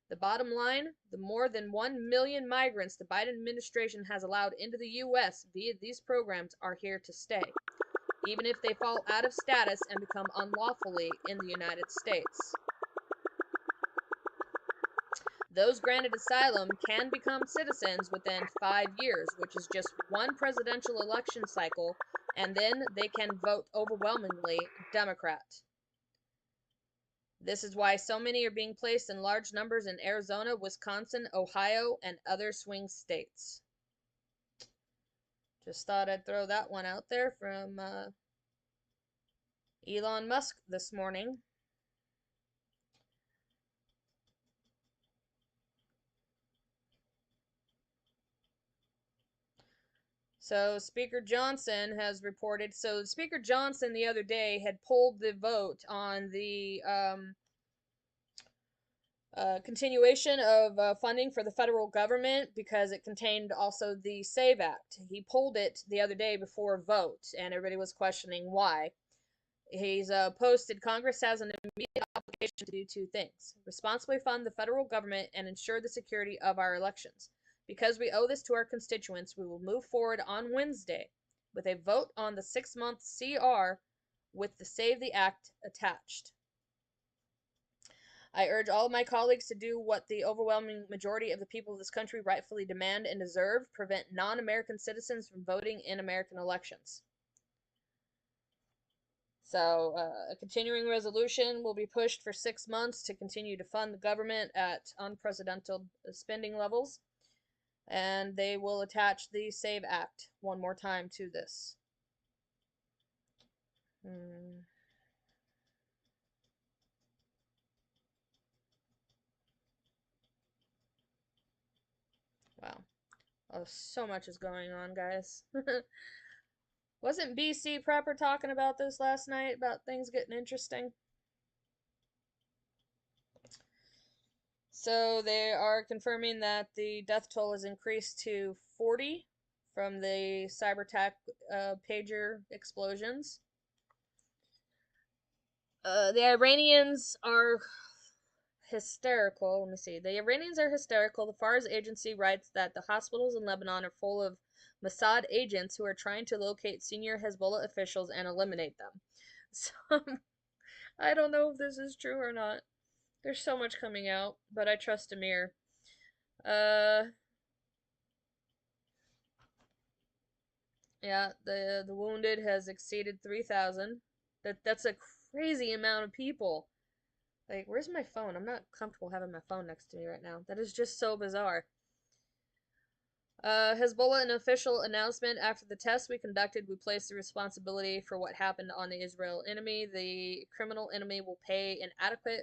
The bottom line, the more than 1 million migrants the Biden administration has allowed into the U.S. via these programs are here to stay, even if they fall out of status and become unlawfully in the United States. Those granted asylum can become citizens within 5 years, which is just one presidential election cycle, and then they can vote overwhelmingly Democrat. This is why so many are being placed in large numbers in Arizona, Wisconsin, Ohio, and other swing states. Just thought I'd throw that one out there from Elon Musk this morning. So Speaker Johnson has reported, so Speaker Johnson the other day had pulled the vote on the continuation of funding for the federal government because it contained also the SAVE Act. He pulled it the other day before a vote, and everybody was questioning why. He's posted, Congress has an immediate obligation to do 2 things: responsibly fund the federal government and ensure the security of our elections. Because we owe this to our constituents, we will move forward on Wednesday with a vote on the 6-month CR with the Save the Act attached. I urge all of my colleagues to do what the overwhelming majority of the people of this country rightfully demand and deserve: prevent non-American citizens from voting in American elections. So, a continuing resolution will be pushed for 6 months to continue to fund the government at unprecedented spending levels. And they will attach the SAVE Act one more time to this. Wow. Oh, so much is going on, guys. Wasn't BC Prepper talking about this last night, about things getting interesting? So they are confirming that the death toll has increased to 40 from the cyber attack pager explosions. The Iranians are hysterical. Let me see. The Iranians are hysterical. The Fars agency writes that the hospitals in Lebanon are full of Mossad agents who are trying to locate senior Hezbollah officials and eliminate them. So, I don't know if this is true or not. There's so much coming out, but I trust Amir. Yeah, the wounded has exceeded 3,000. That's a crazy amount of people. Like, where's my phone? I'm not comfortable having my phone next to me right now. That is just so bizarre. Hezbollah, an official announcement after the tests we conducted, we placed the responsibility for what happened on the Israel enemy. The criminal enemy will pay an adequate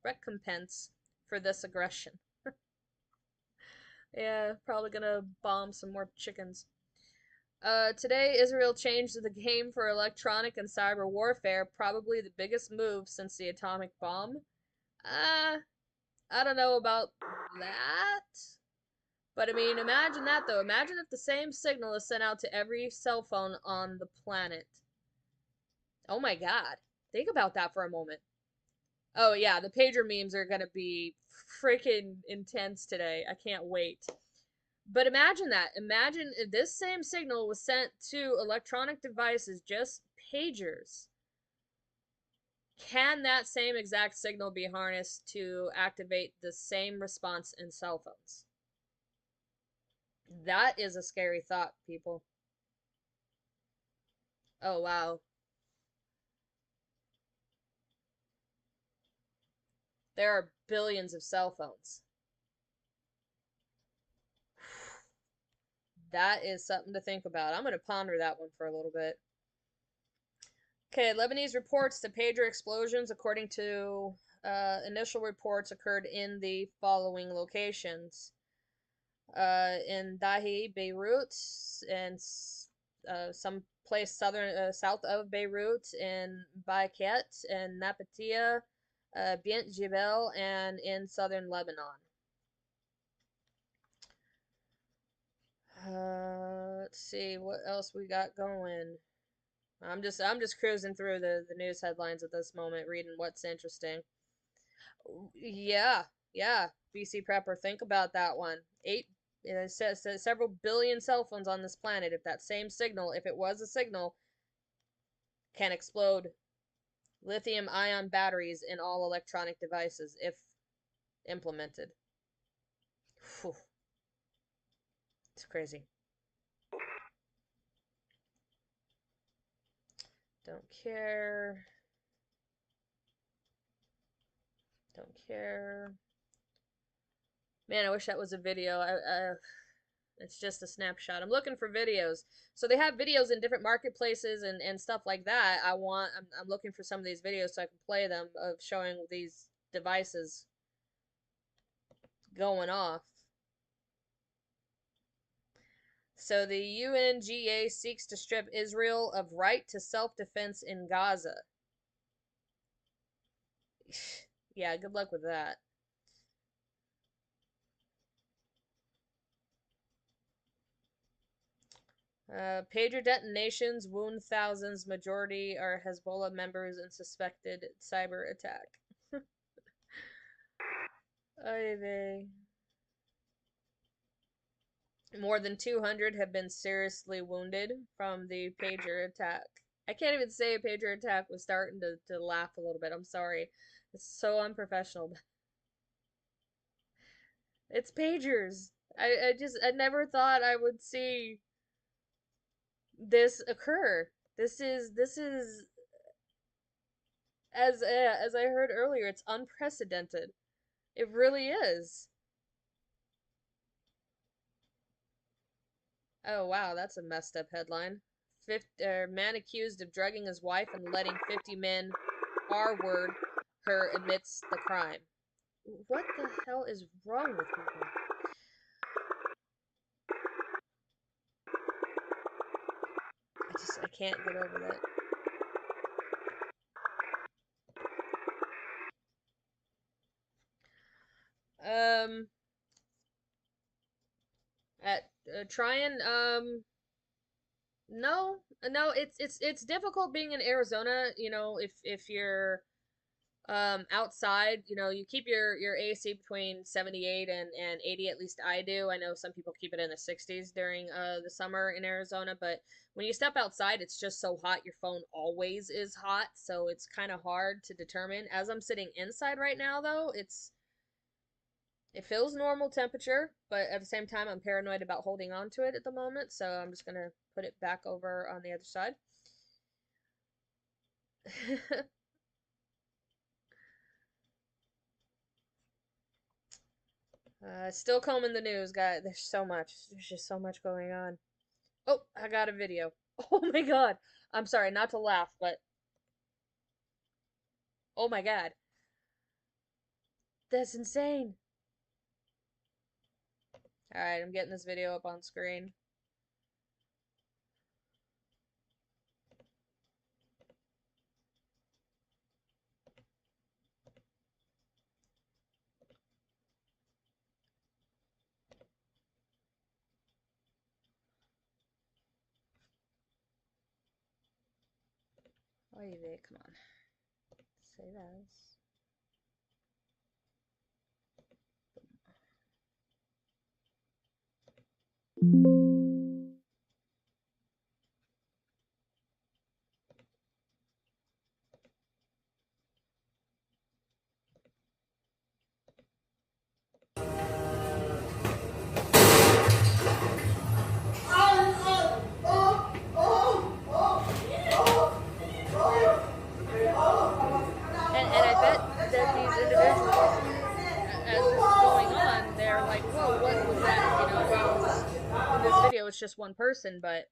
recompense for this aggression. Yeah, probably gonna bomb some more chickens. Today, Israel changed the game for electronic and cyber warfare, probably the biggest move since the atomic bomb. I don't know about that. But I mean, imagine that though. Imagine if the same signal is sent out to every cell phone on the planet. Oh my god. Think about that for a moment. Oh yeah, the pager memes are gonna be freaking intense today. I can't wait. But imagine that. Imagine if this same signal was sent to electronic devices, just pagers. Can that same exact signal be harnessed to activate the same response in cell phones? That is a scary thought, people. Oh, wow. There are billions of cell phones. That is something to think about. I'm going to ponder that one for a little bit. Okay, Lebanese reports the pager explosions, according to initial reports, occurred in the following locations. In Dahi, Beirut, and some place south of Beirut, in Baiket, and Napatia, Bint Jebel, and in southern Lebanon. Let's see what else we got going. I'm just cruising through the news headlines at this moment, reading what's interesting. Yeah, yeah. BC Prepper, think about that one. It says several billion cell phones on this planet. If that same signal, if it was a signal, can explode lithium-ion batteries in all electronic devices if implemented. Whew. It's crazy. Don't care. Don't care. Man, I wish that was a video. It's just a snapshot. I'm looking for videos. So they have videos in different marketplaces and stuff like that. I'm looking for some of these videos so I can play them of showing these devices going off. So the UNGA seeks to strip Israel of right to self-defense in Gaza. Yeah, good luck with that. Pager detonations wound thousands. Majority are Hezbollah members in suspected cyber attack. Ay vey. More than 200 have been seriously wounded from the pager attack. I can't even say a pager attack was starting to laugh a little bit. I'm sorry. It's so unprofessional. It's pagers. I never thought I would see this occur. This is as I heard earlier, it's unprecedented. It really is. Oh wow, that's a messed up headline. Man accused of drugging his wife and letting 50 men R-word her amidst the crime. What the hell is wrong with people? I can't get over that. No, no, it's difficult being in Arizona, you know, if you're outside, you know, you keep your AC between 78 and 80, at least I do. I know some people keep it in the 60s during the summer in Arizona, but when you step outside, it's just so hot. Your phone always is hot, so it's kind of hard to determine. As I'm sitting inside right now though, it feels normal temperature, but at the same time, I'm paranoid about holding on to it at the moment, so I'm just gonna put it back over on the other side. Still combing the news, guys. There's so much. There's just so much going on. Oh, I got a video. Oh my god. I'm sorry, not to laugh, but oh my god. That's insane. Alright, I'm getting this video up on screen. Oh, you did. Come on. Say that. And I bet that these individuals, as this is going on, they're like, whoa, what was that? You know, in this video, it's just one person, but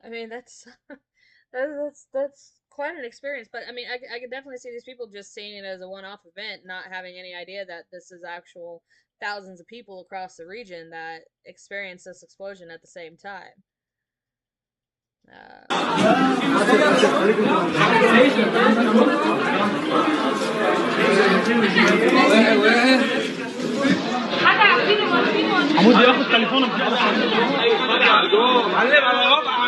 I mean, that's that's quite an experience. But I mean, I could definitely see these people just seeing it as a one-off event, not having any idea that this is actual thousands of people across the region that experience this explosion at the same time. عمود ياخد تليفونه معلم على وضع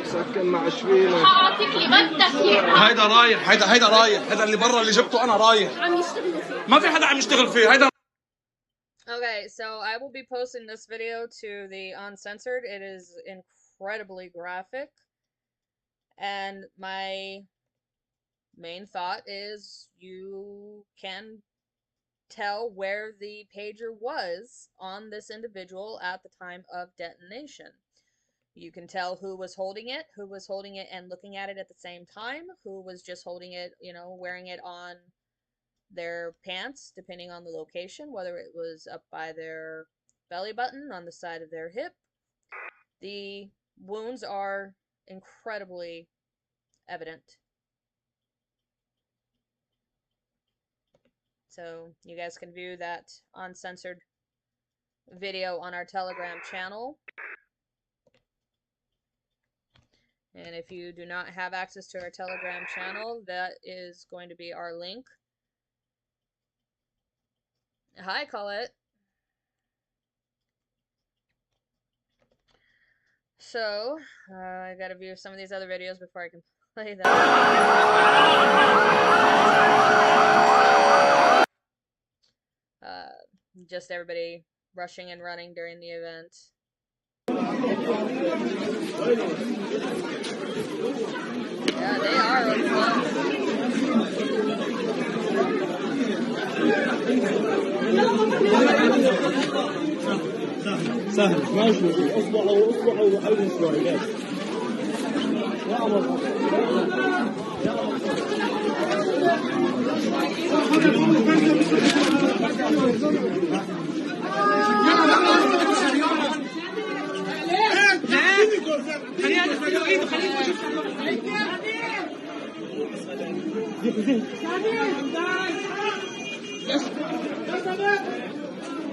سكن مع شوينا هعطيك لي بدك هيدا رايح هيدا رايح هيدا اللي برا اللي جبته انا رايح عم يشتغل ما في حدا عم يشتغل فيه هيدا. Okay, so I will be posting this video to the Uncensored. It is incredibly graphic. And my main thought is you can tell where the pager was on this individual at the time of detonation. You can tell who was holding it and looking at it at the same time, who was just holding it, wearing it on their pants, depending on the location, whether it was up by their belly button, on the side of their hip. The wounds are incredibly evident. So you guys can view that uncensored video on our Telegram channel. And if you do not have access to our Telegram channel, that is going to be our link. Hi, Colette. So, I gotta view some of these other videos before I can play them. Just everybody rushing and running during the event. Yeah, they are سهل ماشي اصبعوا وحاولوا شوي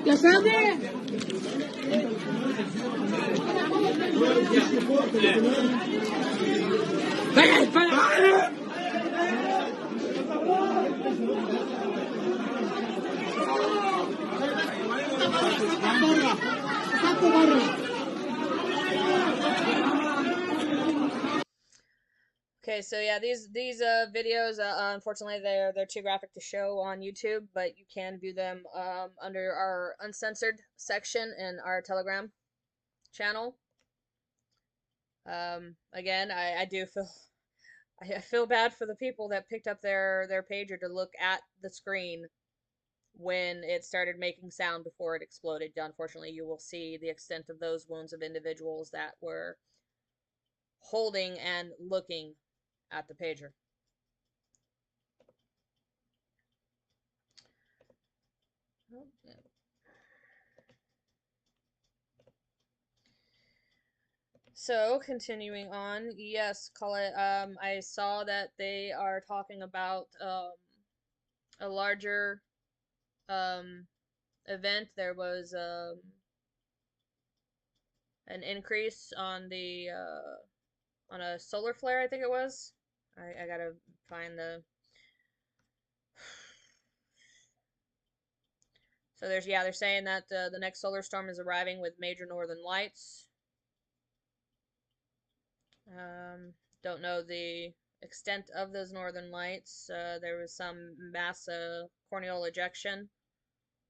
يا سامي Okay, so yeah, these videos, unfortunately, they're too graphic to show on YouTube, but you can view them under our uncensored section in our Telegram channel. Again, I do feel bad for the people that picked up their pager to look at the screen when it started making sound before it exploded. Unfortunately, you will see the extent of those wounds of individuals that were holding and looking at the pager. Oh, yeah. So, continuing on, yes, Colette, I saw that they are talking about a larger event. There was an increase on the on a solar flare, I think it was. I gotta find the... So they're saying that the next solar storm is arriving with major northern lights. Don't know the extent of those northern lights. There was some mass corneal ejection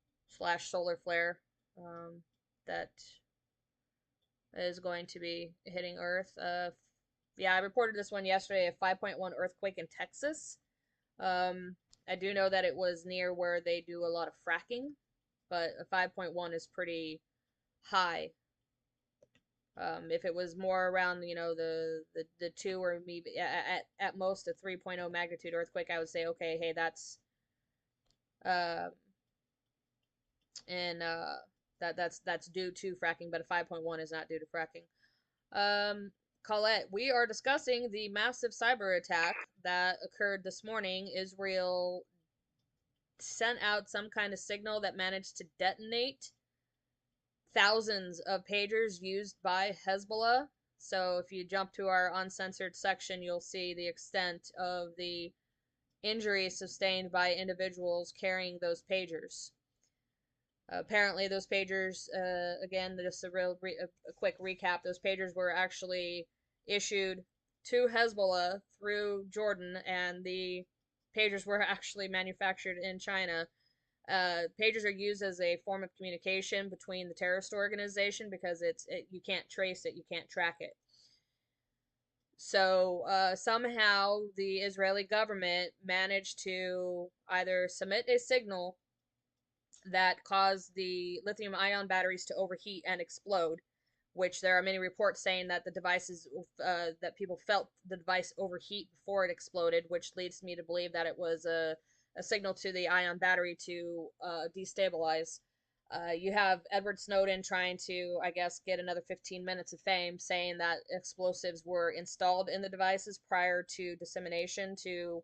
/ solar flare that is going to be hitting Earth. Yeah, I reported this one yesterday, a 5.1 earthquake in Texas. I do know that it was near where they do a lot of fracking, but a 5.1 is pretty high. If it was more around, the 2 or maybe at most a 3.0 magnitude earthquake, I would say, okay, hey, that's that's due to fracking, but a 5.1 is not due to fracking. Colette, we are discussing the massive cyber attack that occurred this morning. Israel sent out some kind of signal that managed to detonate thousands of pagers used by Hezbollah. So if you jump to our uncensored section, you'll see the extent of the injuries sustained by individuals carrying those pagers. Apparently, those pagers, again, just a quick recap, those pagers were actually issued to Hezbollah through Jordan, and the pagers were actually manufactured in China. Pagers are used as a form of communication between the terrorist organization because you can't trace it, you can't track it. So somehow the Israeli government managed to either submit a signal that caused the lithium-ion batteries to overheat and explode, which there are many reports saying that the devices, that people felt the device overheat before it exploded, which leads me to believe that it was a signal to the ion battery to destabilize. You have Edward Snowden trying to, I guess, get another 15 minutes of fame, saying that explosives were installed in the devices prior to dissemination to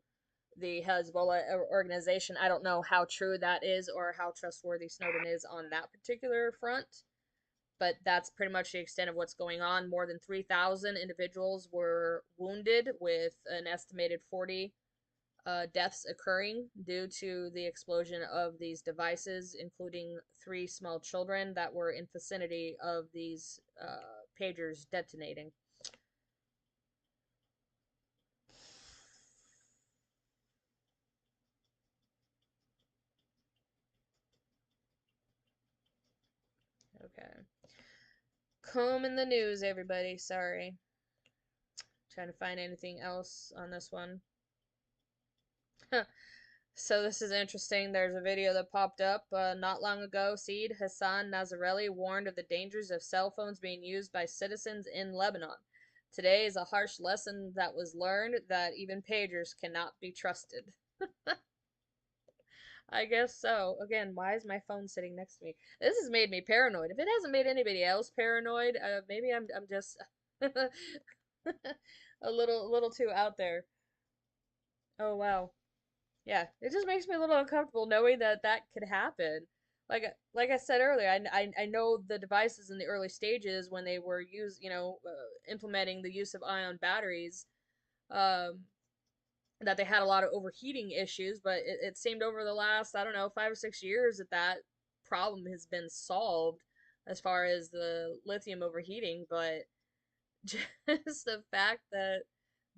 the Hezbollah organization. I don't know how true that is or how trustworthy Snowden is on that particular front, but that's pretty much the extent of what's going on. More than 3,000 individuals were wounded, with an estimated 40 deaths occurring due to the explosion of these devices, including 3 small children that were in vicinity of these pagers detonating. Okay. Combing the news, everybody. Sorry. Trying to find anything else on this one. So this is interesting. There's a video that popped up not long ago. Saeed Hassan Nazarelli warned of the dangers of cell phones being used by citizens in Lebanon. Today is a harsh lesson that was learned, that even pagers cannot be trusted. I guess so. Again, why is my phone sitting next to me? This has made me paranoid. If it hasn't made anybody else paranoid, maybe I'm just a little too out there. Oh wow. Yeah, it just makes me a little uncomfortable knowing that that could happen. Like I said earlier, I know the devices in the early stages when they were implementing the use of ion batteries, um, that they had a lot of overheating issues, but it seemed over the last, I don't know, 5 or 6 years that problem has been solved as far as the lithium overheating. But just the fact that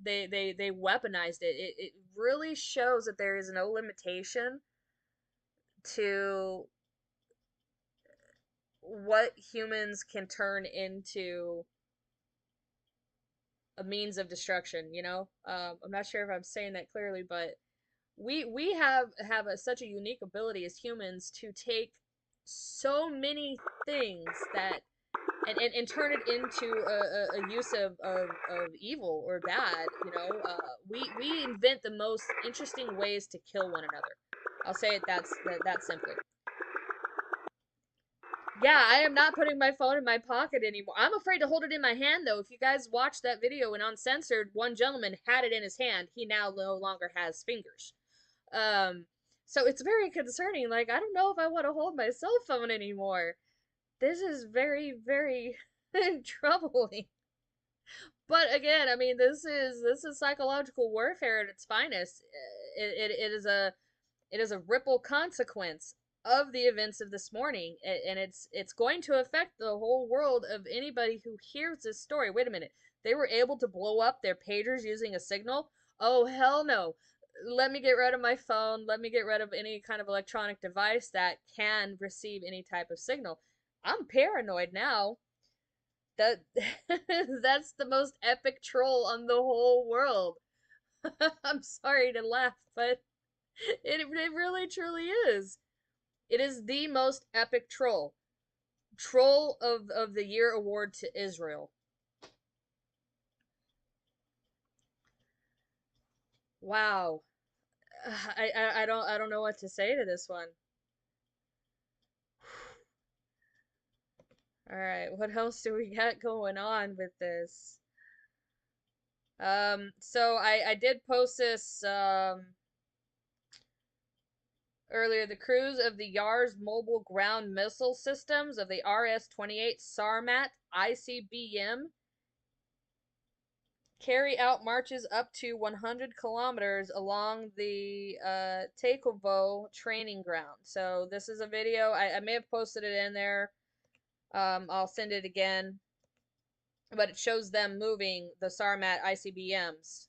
they weaponized it really shows that there is no limitation to what humans can turn into a means of destruction, you know? I'm not sure if I'm saying that clearly, but we have such a unique ability as humans to take so many things that and turn it into a use of evil or bad, you know. We invent the most interesting ways to kill one another. I'll say it that simply. Yeah, I am not putting my phone in my pocket anymore. I'm afraid to hold it in my hand, though. If you guys watched that video and Uncensored, one gentleman had it in his hand. He now no longer has fingers. Um, so it's very concerning. Like, I don't know if I want to hold my cell phone anymore. This is very, very troubling. But again, I mean, this is psychological warfare at its finest. It is a ripple consequence of the events of this morning, and it's going to affect the whole world of anybody who hears this story. Wait a minute, they were able to blow up their pagers using a signal? Oh hell no! Let me get rid of my phone. Let me get rid of any kind of electronic device that can receive any type of signal. I'm paranoid now. That that's the most epic troll on the whole world. I'm sorry to laugh, but it really truly is. It is the most epic troll. Troll of the Year award to Israel. Wow. I don't know what to say to this one. All right, what else do we got going on with this? So I did post this earlier. The crews of the Yars mobile ground missile systems of the RS-28 Sarmat ICBM carry out marches up to 100 kilometers along the Takovo training ground. So this is a video. I may have posted it in there. I'll send it again. But it shows them moving the Sarmat ICBMs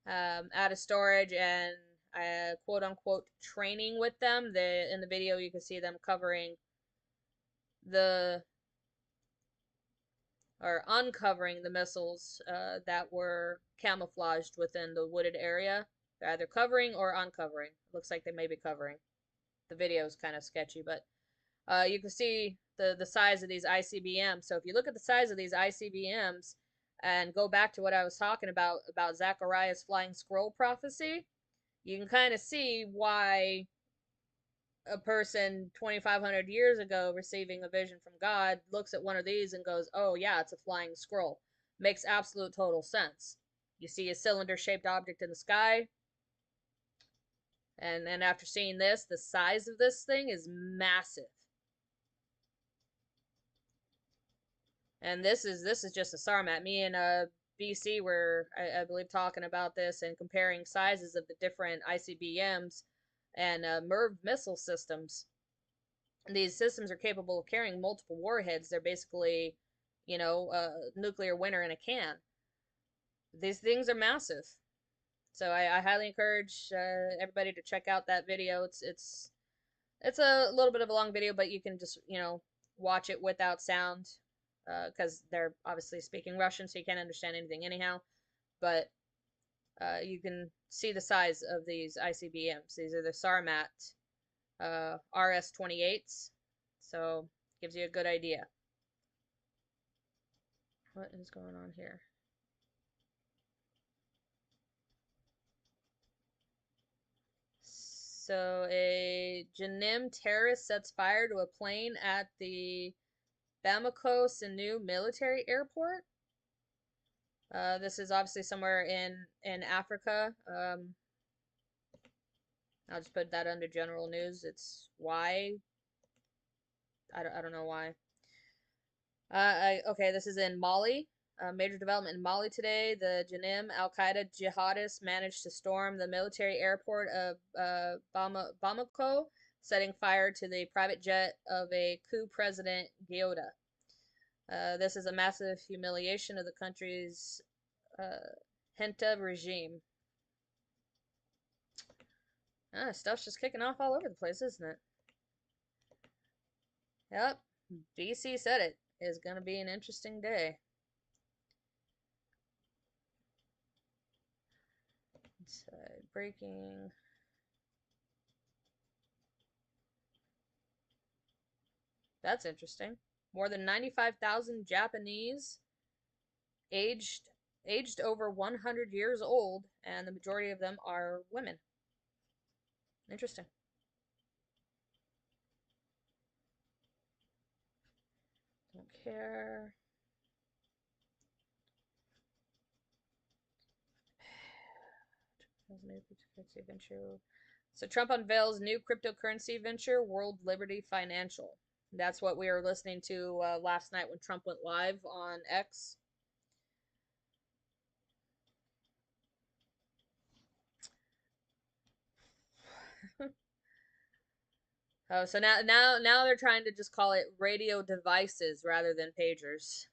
out of storage and quote unquote training with them. In the video you can see them covering uncovering the missiles that were camouflaged within the wooded area. They're either covering or uncovering. Looks like they may be covering. The video is kind of sketchy, but you can see the size of these ICBMs. So if you look at the size of these ICBMs and go back to what I was talking about Zechariah's flying scroll prophecy, you can kind of see why a person 2,500 years ago receiving a vision from God looks at one of these and goes, oh yeah, it's a flying scroll. Makes absolute total sense. You see a cylinder-shaped object in the sky, and after seeing this, the size of this thing is massive. And this is just a Sarmat. Me and BC were, I believe, talking about this and comparing sizes of the different ICBMs and MIRV missile systems. These systems are capable of carrying multiple warheads. They're basically, you know, a nuclear winter in a can. These things are massive. So I highly encourage everybody to check out that video. It's a little bit of a long video, but you can just, you know, watch it without sound, because they're obviously speaking Russian, so you can't understand anything anyhow. But you can see the size of these ICBMs. These are the Sarmat RS-28s, so gives you a good idea. What is going on here? So a Janim terrorist sets fire to a plane at the Bamako Sanu military airport. This is obviously somewhere in Africa. I'll just put that under general news. It's why. I don't know why. Okay, this is in Mali. Major development in Mali today. The Janim al-Qaeda jihadists managed to storm the military airport of Bamako, setting fire to the private jet of a coup president, Gyoda. This is a massive humiliation of the country's junta regime. Stuff's just kicking off all over the place, isn't it? Yep, BC said it. Is going to be an interesting day. Breaking. That's interesting. More than 95,000 Japanese aged over 100 years old, and the majority of them are women. Interesting. Don't care. So Trump unveils new cryptocurrency venture, World Liberty Financial. That's what we were listening to last night when Trump went live on X. Oh, so now they're trying to just call it radio devices rather than pagers.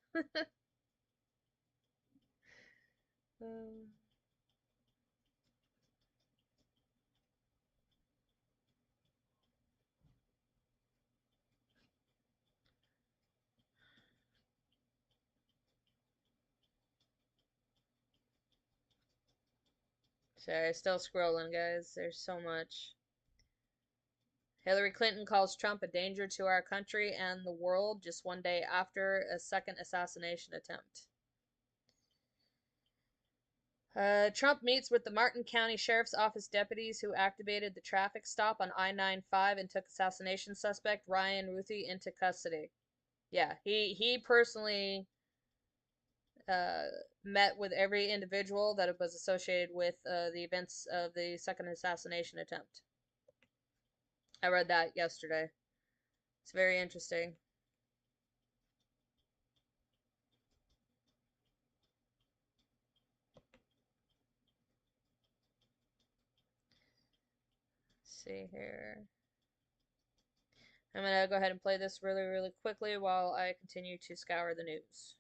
Sorry, still scrolling, guys. There's so much. Hillary Clinton calls Trump a danger to our country and the world just one day after a second assassination attempt. Trump meets with the Martin County Sheriff's Office deputies who activated the traffic stop on I-95 and took assassination suspect Ryan Ruthie into custody. Yeah, he personally met with every individual that was associated with the events of the second assassination attempt. I read that yesterday. It's very interesting. Let's see here. I'm going to go ahead and play this really, really quickly while I continue to scour the news.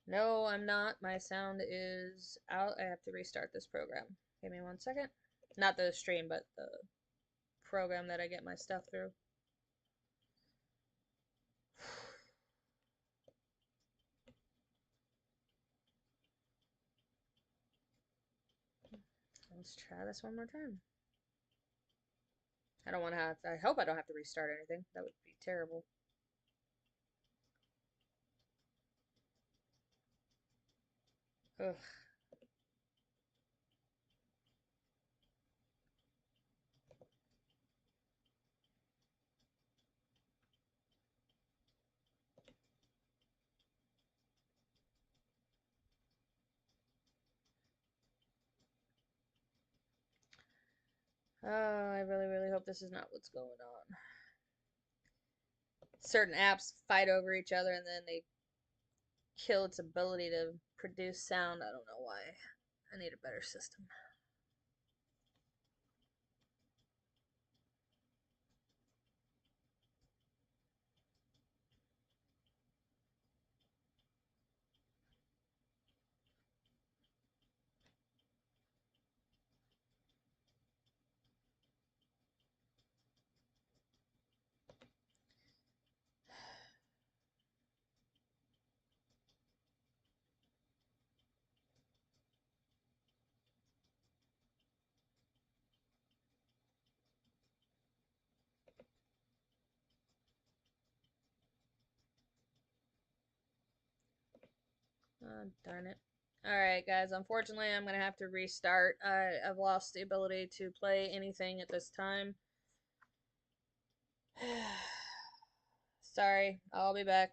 No, I'm not. My sound is out. I have to restart this program. Give me 1 second. Not the stream, but the program that I get my stuff through. Let's try this one more time. I don't want to have to, I hope I don't have to restart anything. That would be terrible. Ugh. Oh, I really, really hope this is not what's going on. Certain apps fight over each other and then they kill its ability to produce sound. I don't know why. I need a better system. Oh, darn it. Alright, guys, unfortunately, I'm going to have to restart. I've lost the ability to play anything at this time. Sorry, I'll be back.